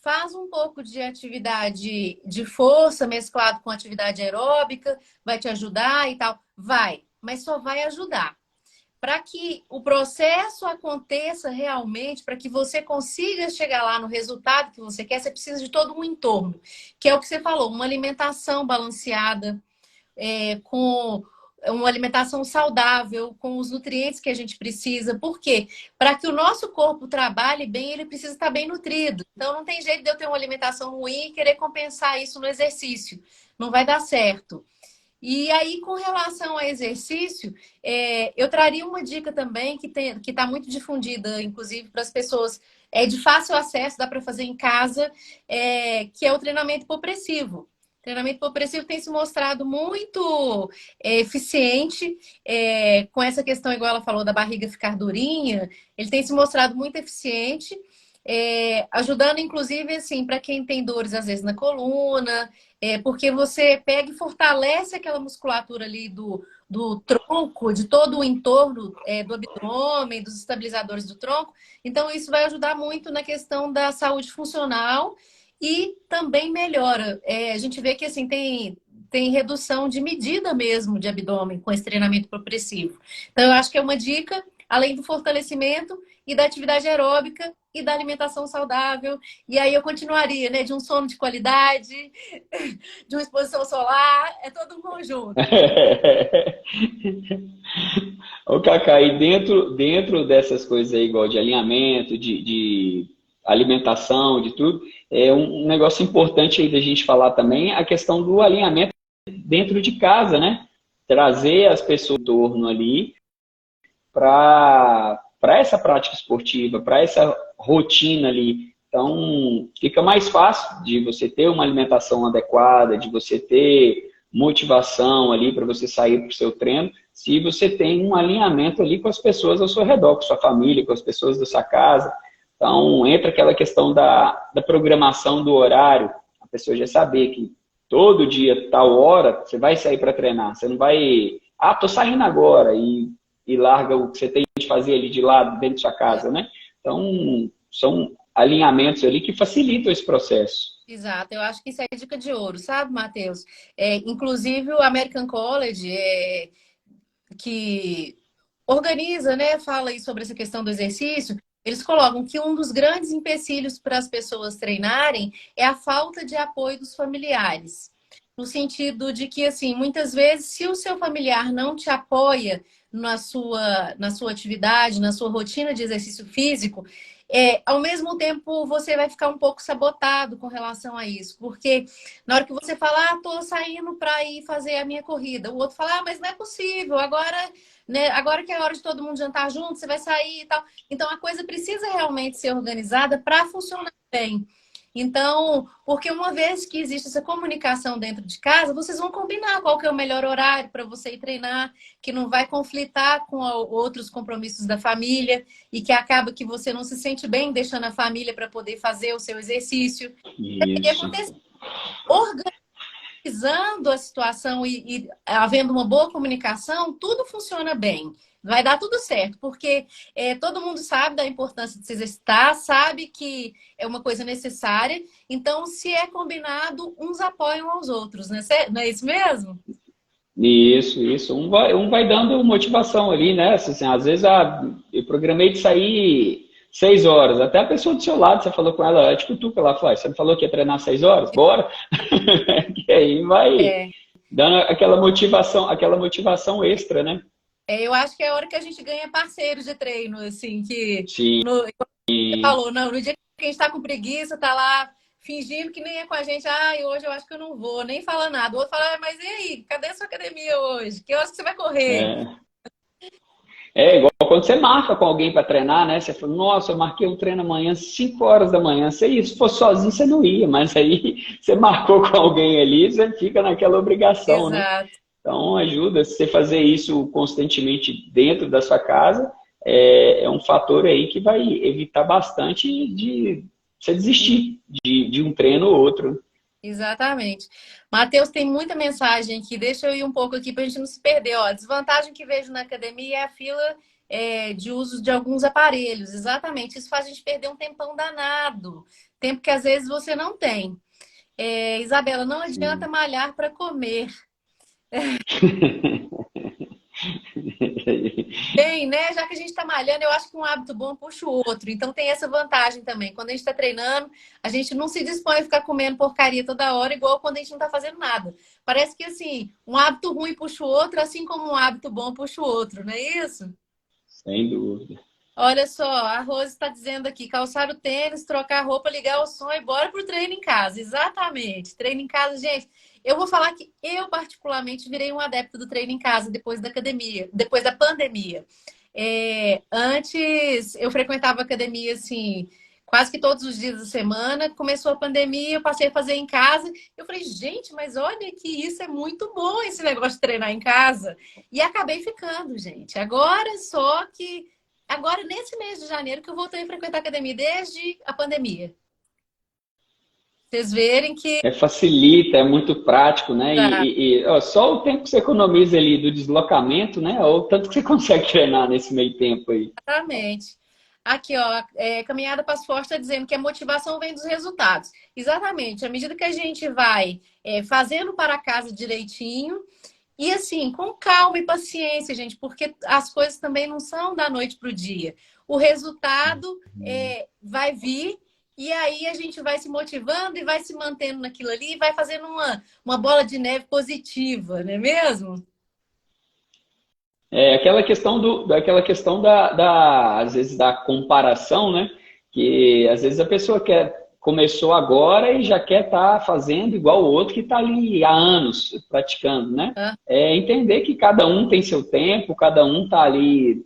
faz um pouco de atividade de força mesclado com atividade aeróbica, vai te ajudar e tal. Vai, mas só vai ajudar. Para que o processo aconteça realmente, para que você consiga chegar lá no resultado que você quer, você precisa de todo um entorno, que é o que você falou, uma alimentação balanceada, com uma alimentação saudável, com os nutrientes que a gente precisa. Por quê? Para que o nosso corpo trabalhe bem, ele precisa estar bem nutrido. Então, não tem jeito de eu ter uma alimentação ruim e querer compensar isso no exercício. Não vai dar certo. E aí, com relação ao exercício, eu traria uma dica também que está muito difundida, inclusive para as pessoas, de fácil acesso, dá para fazer em casa, que é o treinamento hipopressivo. O treinamento hipopressivo tem se mostrado muito eficiente com essa questão, igual ela falou, da barriga ficar durinha. Ele tem se mostrado muito eficiente, ajudando, inclusive, assim, para quem tem dores, às vezes, na coluna, porque você pega e fortalece aquela musculatura ali do tronco, de todo o entorno do abdômen, dos estabilizadores do tronco. Então, isso vai ajudar muito na questão da saúde funcional e também melhora. A gente vê que assim tem redução de medida mesmo de abdômen com esse treinamento progressivo. Então, eu acho que é uma dica, além do fortalecimento e da atividade aeróbica e da alimentação saudável. E aí eu continuaria, né? De um sono de qualidade, de uma exposição solar, é todo um conjunto. Ô, Cacá, e dentro dessas coisas aí, igual de alinhamento, de alimentação, de tudo, é um negócio importante aí da gente falar também a questão do alinhamento dentro de casa, né? Trazer as pessoas em torno ali para essa prática esportiva, para essa rotina ali. Então, fica mais fácil de você ter uma alimentação adequada, de você ter motivação ali para você sair para o seu treino, se você tem um alinhamento ali com as pessoas ao seu redor, com a sua família, com as pessoas da sua casa. Então, entra aquela questão da programação do horário, a pessoa já saber que todo dia, tal hora, você vai sair para treinar. Você não vai, tô saindo agora e larga o que você tem de fazer ali de lado, dentro da sua casa, né? Então, são alinhamentos ali que facilitam esse processo. Exato, eu acho que isso é dica de ouro, sabe, Matheus? Inclusive o American College, que organiza, né, fala aí sobre essa questão do exercício, eles colocam que um dos grandes empecilhos para as pessoas treinarem é a falta de apoio dos familiares. No sentido de que, assim, muitas vezes, se o seu familiar não te apoia na sua atividade, na sua rotina de exercício físico, ao mesmo tempo você vai ficar um pouco sabotado com relação a isso. Porque na hora que você fala, tô saindo para ir fazer a minha corrida, o outro fala, mas não é possível, agora, né, agora que é hora de todo mundo jantar junto, você vai sair e tal. Então a coisa precisa realmente ser organizada para funcionar bem. Então, porque uma vez que existe essa comunicação dentro de casa, vocês vão combinar qual que é o melhor horário para você ir treinar, que não vai conflitar com outros compromissos da família e que acaba que você não se sente bem deixando a família para poder fazer o seu exercício. E Isso. acontecer organizando a situação e havendo uma boa comunicação, tudo funciona bem. Vai dar tudo certo, porque todo mundo sabe da importância de se exercitar, sabe que é uma coisa necessária. Então, se é combinado, uns apoiam aos outros, né? Não é isso mesmo? Isso. Um vai dando motivação ali, né? Assim, às vezes, eu programei de sair 6 horas. Até a pessoa do seu lado, você falou com ela, te cutuca lá, fala, você não falou que ia treinar 6 horas? Bora! Que aí vai É, dando aquela motivação extra, né? eu acho que é a hora que a gente ganha parceiros de treino, assim, que Sim. você falou, não, no dia que a gente tá com preguiça, tá lá fingindo que nem é com a gente, hoje eu acho que eu não vou, nem fala nada. O outro fala, mas e aí, cadê a sua academia hoje? Que horas que você vai correr? É igual quando você marca com alguém para treinar, né? Você fala, nossa, eu marquei um treino amanhã, 5 horas da manhã. Se fosse sozinho, você não ia, mas aí você marcou com alguém ali, você fica naquela obrigação, né? Exato. Então, ajuda você fazer isso constantemente dentro da sua casa. É um fator aí que vai evitar bastante de você desistir de um treino ou outro. Exatamente. Matheus, tem muita mensagem aqui. Deixa eu ir um pouco aqui para a gente não se perder. Ó, a desvantagem que vejo na academia é a fila de uso de alguns aparelhos. Exatamente. Isso faz a gente perder um tempão danado. Tempo que às vezes você não tem. Isabela, não adianta Sim. malhar para comer. Bem, né? Já que a gente está malhando, eu acho que um hábito bom puxa o outro. Então tem essa vantagem também. Quando a gente está treinando, a gente não se dispõe a ficar comendo porcaria toda hora, igual quando a gente não está fazendo nada. Parece que assim, um hábito ruim puxa o outro, assim como um hábito bom puxa o outro, não é isso? Sem dúvida. Olha só, a Rose está dizendo aqui: calçar o tênis, trocar a roupa, ligar o som e bora pro treino em casa. Exatamente. Treino em casa, gente. Eu vou falar que eu, particularmente, virei um adepto do treino em casa depois da academia, depois da pandemia. Antes eu frequentava academia assim, quase que todos os dias da semana. Começou a pandemia, eu passei a fazer em casa. Eu falei, gente, mas olha que isso é muito bom, esse negócio de treinar em casa. E acabei ficando, gente. Agora, nesse mês de janeiro, que eu voltei a frequentar a academia desde a pandemia. Vocês verem que Facilita, é muito prático, né? tá, Ó, só o tempo que você economiza ali do deslocamento, né? Ou o tanto que você consegue treinar nesse meio tempo aí. exatamente. Aqui, ó, Caminhada Passo Forte está dizendo que a motivação vem dos resultados. Exatamente. À medida que a gente vai fazendo para casa direitinho, e assim, com calma e paciência, gente, porque as coisas também não são da noite para o dia. O resultado vai vir e aí a gente vai se motivando e vai se mantendo naquilo ali e vai fazendo uma bola de neve positiva, não é mesmo? Aquela questão às vezes, da comparação, né? Que às vezes a pessoa começou agora e já quer estar fazendo igual o outro que está ali há anos praticando, né? Ah, É entender que cada um tem seu tempo, cada um está ali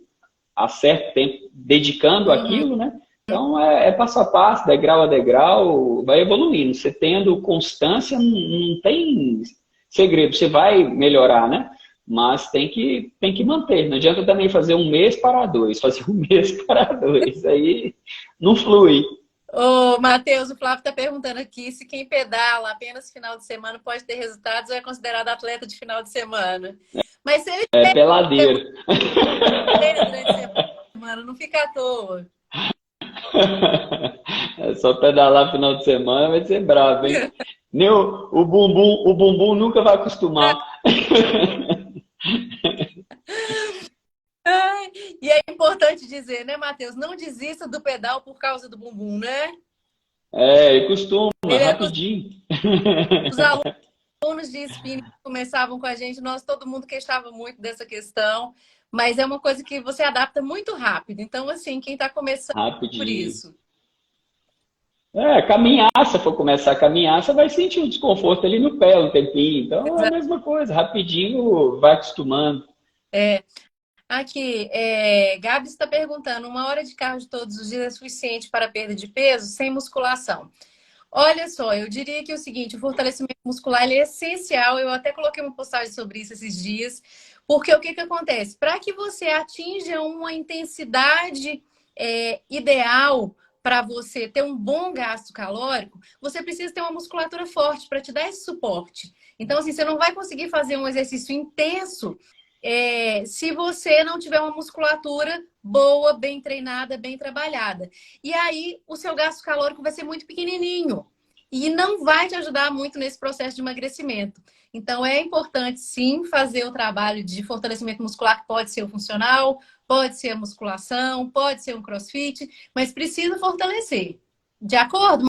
há certo tempo dedicando uhum. aquilo, né? Então é passo a passo, degrau a degrau, vai evoluindo. Você tendo constância, não tem segredo, você vai melhorar, né? Mas tem que manter. Não adianta também fazer um mês para dois, fazer um mês para dois. Aí não flui. Ô, Matheus, o Flávio está perguntando aqui se quem pedala apenas final de semana pode ter resultados ou é considerado atleta de final de semana. Mas se ele É peladeiro. treina durante a semana, não fica à toa. É só pedalar final de semana, vai ser brabo, hein? Nem o bumbum nunca vai acostumar. Ai, e é importante dizer, né, Matheus? Não desista do pedal por causa do bumbum, né? É, e costuma, Ele é rapidinho. os alunos de spinning que começavam com a gente, todo mundo queixava muito dessa questão, mas é uma coisa que você adapta muito rápido. Então, assim, quem está começando por Rapidinho. isso. Caminhar, se for começar a caminhar, você vai sentir um desconforto ali no pé um tempinho. Então é a mesma coisa, rapidinho vai acostumando. É, aqui, Gabi está perguntando: uma hora de cardio todos os dias é suficiente para perda de peso sem musculação? Olha só, eu diria que é o seguinte, o fortalecimento muscular ele é essencial. Eu até coloquei uma postagem sobre isso esses dias, porque o que que acontece? Para que você atinja uma intensidade ideal para você ter um bom gasto calórico, você precisa ter uma musculatura forte para te dar esse suporte. Então, assim, você não vai conseguir fazer um exercício intenso se você não tiver uma musculatura boa, bem treinada, bem trabalhada. E aí o seu gasto calórico vai ser muito pequenininho e não vai te ajudar muito nesse processo de emagrecimento. Então é importante sim fazer o trabalho de fortalecimento muscular, que pode ser o funcional, pode ser a musculação, pode ser um crossfit, mas precisa fortalecer. De acordo?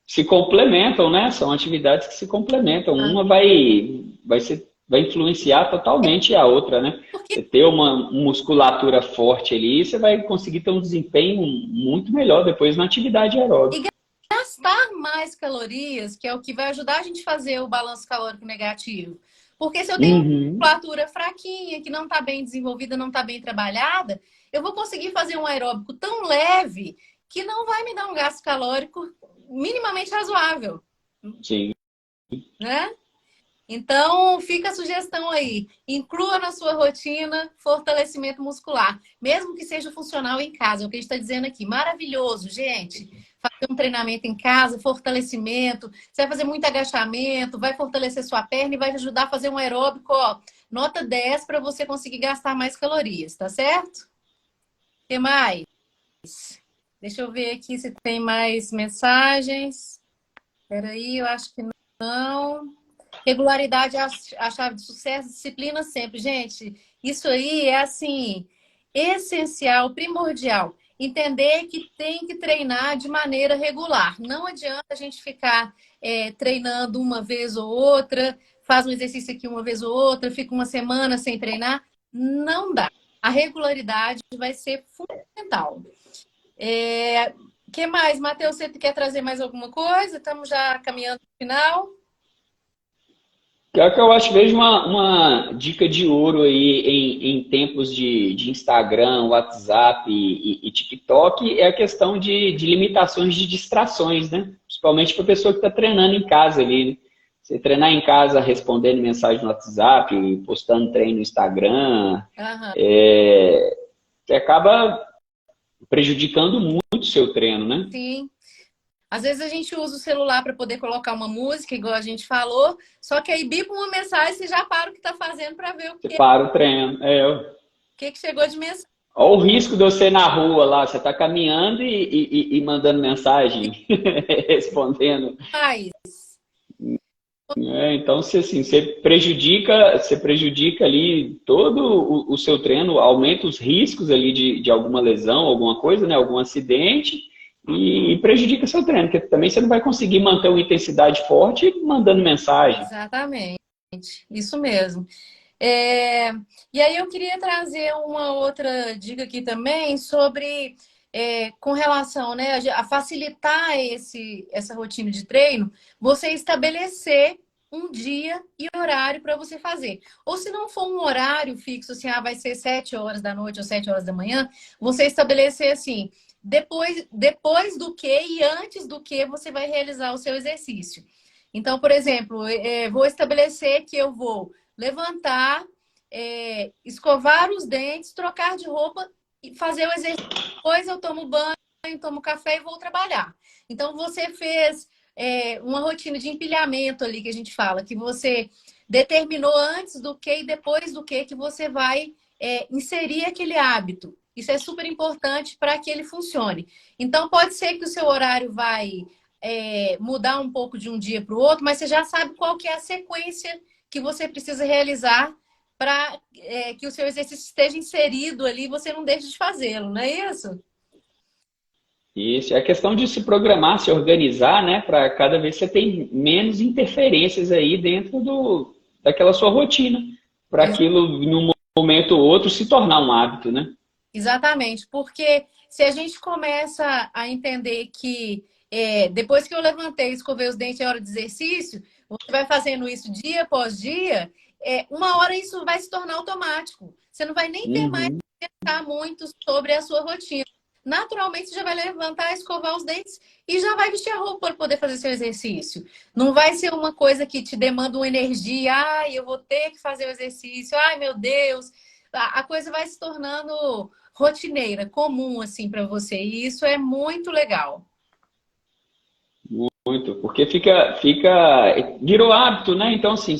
Se complementam, né? São atividades que se complementam. Uma vai influenciar totalmente a outra, né? Porque Você ter uma musculatura forte ali, você vai conseguir ter um desempenho muito melhor depois na atividade aeróbica. gastar mais calorias, que é o que vai ajudar a gente a fazer o balanço calórico negativo. Porque se eu tenho uma Uhum. musculatura fraquinha, que não está bem desenvolvida, não está bem trabalhada, eu vou conseguir fazer um aeróbico tão leve que não vai me dar um gasto calórico minimamente razoável, Sim. né? Então, fica a sugestão aí. Inclua na sua rotina fortalecimento muscular, mesmo que seja funcional em casa. É o que a gente está dizendo aqui. Maravilhoso, gente. Fazer um treinamento em casa, fortalecimento. Você vai fazer muito agachamento, vai fortalecer sua perna e vai te ajudar a fazer um aeróbico, ó, nota 10 para você conseguir gastar mais calorias, tá certo? O que mais? Deixa eu ver aqui se tem mais mensagens. Espera aí, eu acho que não. Regularidade é a chave de sucesso, disciplina sempre. Gente, isso aí é assim, essencial, primordial. Entender que tem que treinar de maneira regular. Não adianta a gente ficar treinando uma vez ou outra, faz um exercício aqui uma vez ou outra, fica uma semana sem treinar. Não dá. A regularidade vai ser fundamental. Que mais, Matheus? Você quer trazer mais alguma coisa? Estamos já caminhando para o final. Pior que eu acho, vejo uma dica de ouro aí em tempos de Instagram, WhatsApp e TikTok, é a questão de limitações de distrações, né? Principalmente para a pessoa que está treinando em casa ali, né? Você treinar em casa respondendo mensagem no WhatsApp, postando treino no Instagram, Aham. você acaba prejudicando muito o seu treino, né? Sim. Às vezes a gente usa o celular para poder colocar uma música, igual a gente falou, só que aí bipa uma mensagem, você já para o que está fazendo para ver o Você que, para o treino. que chegou de mensagem. Olha o risco de você na rua lá, você está caminhando e mandando mensagem, respondendo. Mas, Então, assim, você prejudica ali todo o seu treino, aumenta os riscos ali de alguma lesão, alguma coisa, né, algum acidente, e prejudica seu treino, porque também você não vai conseguir manter uma intensidade forte mandando mensagem. exatamente, isso mesmo. E aí eu queria trazer uma outra dica aqui também sobre com relação, né, a facilitar essa rotina de treino, você estabelecer um dia e horário para você fazer. Ou se não for um horário fixo, assim, vai ser 7 horas da noite ou 7 horas da manhã, você estabelecer assim, depois do que e antes do que você vai realizar o seu exercício. Então, por exemplo, vou estabelecer que eu vou levantar, escovar os dentes, trocar de roupa e fazer o exercício. Depois eu tomo banho, tomo café e vou trabalhar. Então você fez uma rotina de empilhamento ali que a gente fala, que você determinou antes do que e depois do que você vai inserir aquele hábito. Isso é super importante para que ele funcione. Então pode ser que o seu horário vai mudar um pouco de um dia para o outro, mas você já sabe qual que é a sequência que você precisa realizar para que o seu exercício esteja inserido ali e você não deixe de fazê-lo, não é isso? Isso, é a questão de se programar, se organizar, né, para cada vez você tem menos interferências aí dentro daquela sua rotina, para Ex- aquilo, num momento ou outro, se tornar um hábito, né? Exatamente, porque se a gente começa a entender que depois que eu levantei, escovei os dentes, é hora de exercício, você vai fazendo isso dia após dia, uma hora isso vai se tornar automático. Você não vai nem ter mais Uhum. que pensar muito sobre a sua rotina. Naturalmente, você já vai levantar, escovar os dentes e já vai vestir a roupa para poder fazer seu exercício. Não vai ser uma coisa que te demanda uma energia. Ai, eu vou ter que fazer o exercício. Ai, meu Deus. A coisa vai se tornando rotineira, comum assim para você. E isso é muito legal. Muito, porque virou hábito, né? Então, assim,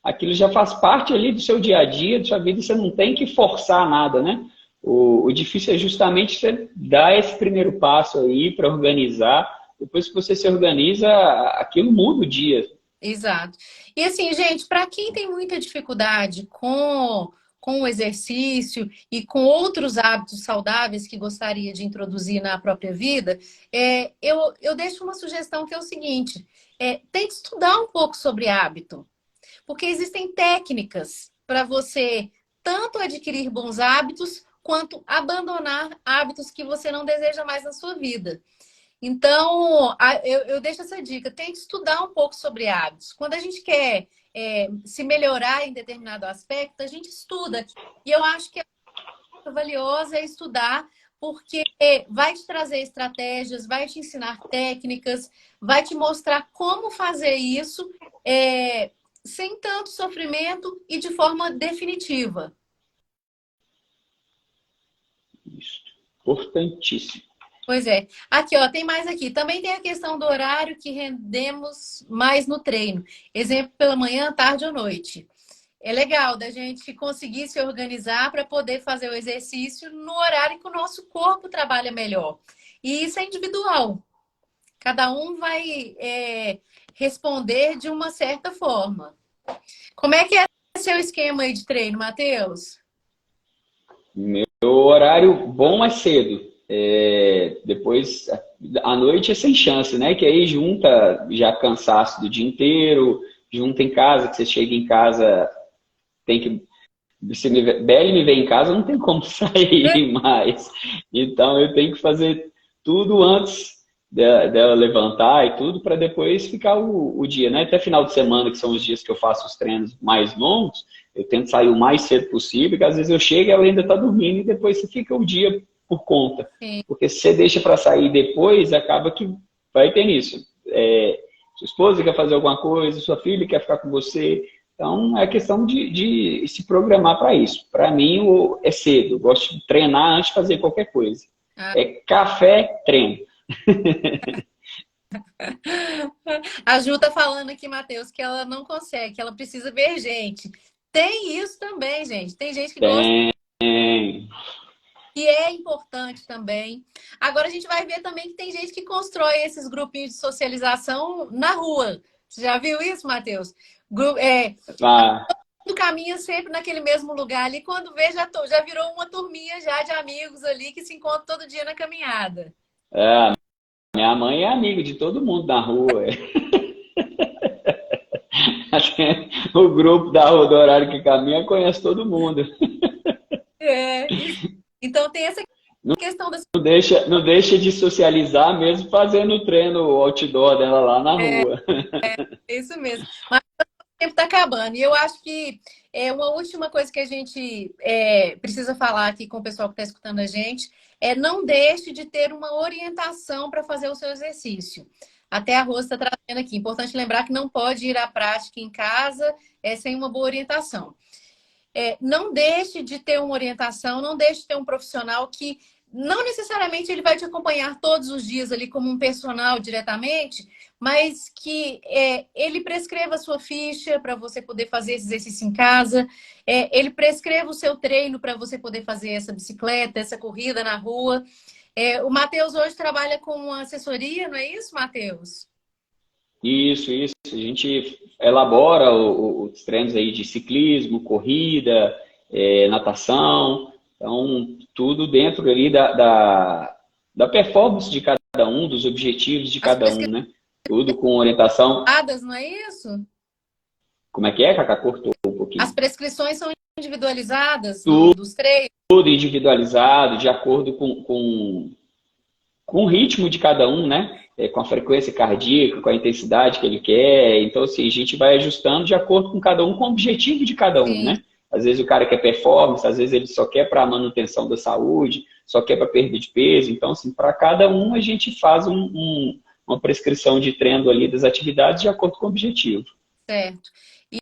aquilo já faz parte ali do seu dia a dia, da sua vida, você não tem que forçar nada, né? O difícil é justamente você dar esse primeiro passo aí para organizar. Depois que você se organiza, aquilo muda o dia. Exato. E assim, gente, para quem tem muita dificuldade com o exercício e com outros hábitos saudáveis que gostaria de introduzir na própria vida, eu deixo uma sugestão que é o seguinte: tente estudar um pouco sobre hábito, porque existem técnicas para você tanto adquirir bons hábitos quanto abandonar hábitos que você não deseja mais na sua vida. Então, eu deixo essa dica. Tem que estudar um pouco sobre hábitos. Quando a gente quer se melhorar em determinado aspecto, a gente estuda. E eu acho que é muito valioso estudar, porque vai te trazer estratégias, vai te ensinar técnicas, vai te mostrar como fazer isso sem tanto sofrimento e de forma definitiva. Isso. Importantíssimo. Pois é. Aqui, ó, tem mais aqui. Também tem a questão do horário que rendemos mais no treino. Exemplo, pela manhã, tarde ou noite. É legal da gente conseguir se organizar para poder fazer o exercício no horário que o nosso corpo trabalha melhor. E isso é individual. Cada um vai responder de uma certa forma. Como é que é seu esquema aí de treino, Matheus? Meu horário bom é cedo. Depois, à noite é sem chance, né? Que aí junta já cansaço do dia inteiro, junta em casa, que você chega em casa, tem que. Se Belly me vê em casa, não tem como sair mais. Então eu tenho que fazer tudo antes dela levantar e tudo, para depois ficar o dia, né? Até final de semana, que são os dias que eu faço os treinos mais longos, eu tento sair o mais cedo possível, que às vezes eu chego e ela ainda está dormindo e depois você fica o dia por conta. Sim. Porque se você deixa para sair depois, acaba que vai ter nisso. Sua esposa quer fazer alguma coisa, sua filha quer ficar com você. Então, é questão de se programar para isso. Para mim, é cedo. Eu gosto de treinar antes de fazer qualquer coisa. Ah. É café, treino. A Ju tá falando aqui, Matheus, que ela não consegue, que ela precisa ver gente. Tem isso também, gente. Tem gente que gosta, Tem. que é importante também. Agora a gente vai ver também que tem gente que constrói esses grupinhos de socialização na rua. Você já viu isso, Matheus? Ah, Do caminho sempre naquele mesmo lugar ali. Quando vê, já virou uma turminha já de amigos ali que se encontram todo dia na caminhada. minha mãe é amiga de todo mundo na rua. O grupo da rua do horário que caminha conhece todo mundo. Isso. Então tem essa questão da. Não deixa de socializar mesmo fazendo o treino outdoor dela lá na rua. Isso mesmo. Mas o tempo está acabando. E eu acho que uma última coisa que a gente precisa falar aqui com o pessoal que está escutando a gente é não deixe de ter uma orientação para fazer o seu exercício. Até a Rosa está trazendo aqui. Importante lembrar que não pode ir à prática em casa sem uma boa orientação. Não deixe de ter uma orientação, não deixe de ter um profissional que não necessariamente ele vai te acompanhar todos os dias ali como um personal diretamente, mas que ele prescreva a sua ficha para você poder fazer esse exercício em casa, ele prescreva o seu treino para você poder fazer essa bicicleta, essa corrida na rua. O Matheus hoje trabalha com uma assessoria, não é isso, Matheus? Isso, isso. A gente elabora os treinos aí de ciclismo, corrida, natação. Então, tudo dentro ali da performance de cada um, dos objetivos de As cada um, né? Tudo com orientação. prescrições, não é isso? Como é que é, Cacá? Cortou um As pouquinho. prescrições são individualizadas Tudo, dos treinos? tudo individualizado, de acordo com o ritmo de cada um, né? Com a frequência cardíaca, com a intensidade que ele quer. Então, assim, a gente vai ajustando de acordo com cada um, com o objetivo de cada um, Sim. né? Às vezes o cara quer performance, às vezes ele só quer para a manutenção da saúde, só quer para perda de peso. Então, assim, para cada um a gente faz uma prescrição de treino ali das atividades de acordo com o objetivo. Certo.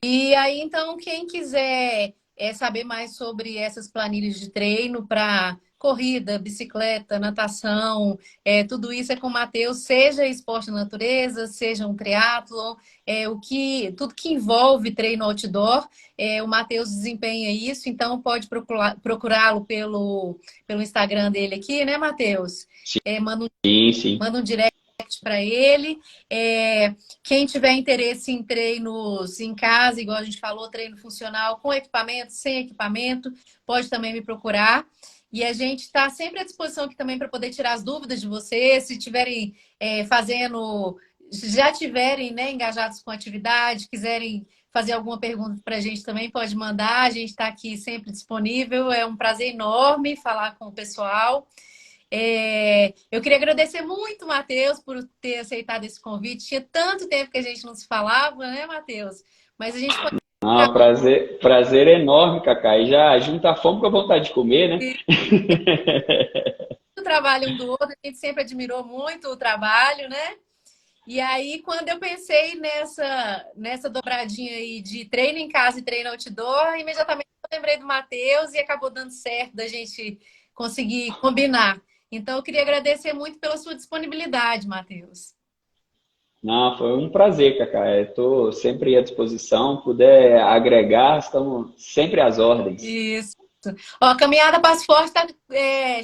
E aí, então, quem quiser saber mais sobre essas planilhas de treino para corrida, bicicleta, natação, tudo isso é com o Matheus, seja esporte na natureza, seja um triatlon, tudo que envolve treino outdoor, o Matheus desempenha isso, então pode procurá-lo pelo Instagram dele aqui, né, Matheus? Sim, sim. Manda um direct para ele. Quem tiver interesse em treinos em casa, igual a gente falou, treino funcional com equipamento, sem equipamento, pode também me procurar. E a gente está sempre à disposição aqui também para poder tirar as dúvidas de vocês. Se tiverem já tiverem, né, engajados com a atividade, quiserem fazer alguma pergunta para a gente também, pode mandar. A gente está aqui sempre disponível. É um prazer enorme falar com o pessoal. Eu queria agradecer muito, Matheus, por ter aceitado esse convite. Tinha tanto tempo que a gente não se falava, né, Matheus? Mas a gente pode. Ah, prazer enorme, Cacá. E já junta a fome com a vontade de comer, né? O trabalho um do outro, a gente sempre admirou muito o trabalho, né? E aí, quando eu pensei nessa dobradinha aí de treino em casa e treino outdoor, imediatamente eu lembrei do Matheus e acabou dando certo da gente conseguir combinar. Então, eu queria agradecer muito pela sua disponibilidade, Matheus. Não, foi um prazer, Cacá. Estou sempre à disposição. Puder agregar, estamos sempre às ordens. Isso. Ó, a Caminhada Passo Forte está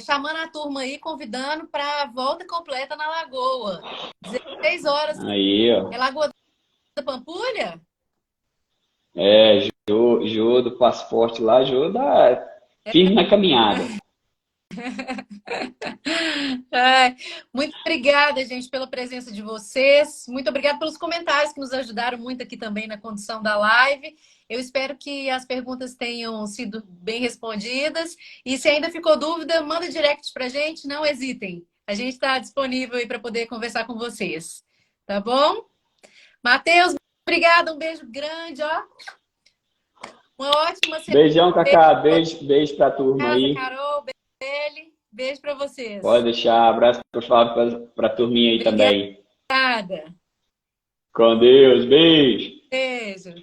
chamando a turma aí, convidando para a volta completa na Lagoa. 16 horas. Aí, ó. É Lagoa da Pampulha? Jô do Passaporte lá, Jô da firme na caminhada. Ai, muito obrigada, gente, pela presença de vocês. Muito obrigada pelos comentários que nos ajudaram muito aqui também na condução da live. Eu espero que as perguntas tenham sido bem respondidas. E se ainda ficou dúvida, manda direct pra gente, não hesitem. A gente está disponível aí para poder conversar com vocês. Tá bom? Matheus, obrigada, um beijo grande, ó. Uma ótima semana. Beijão, Cacá. Beijo pra turma Casa, aí. Carol, Beli. Beijo para vocês. Pode deixar. Abraço pro Flávio, pra turminha aí também. Obrigada. Com Deus. Beijo. Beijo.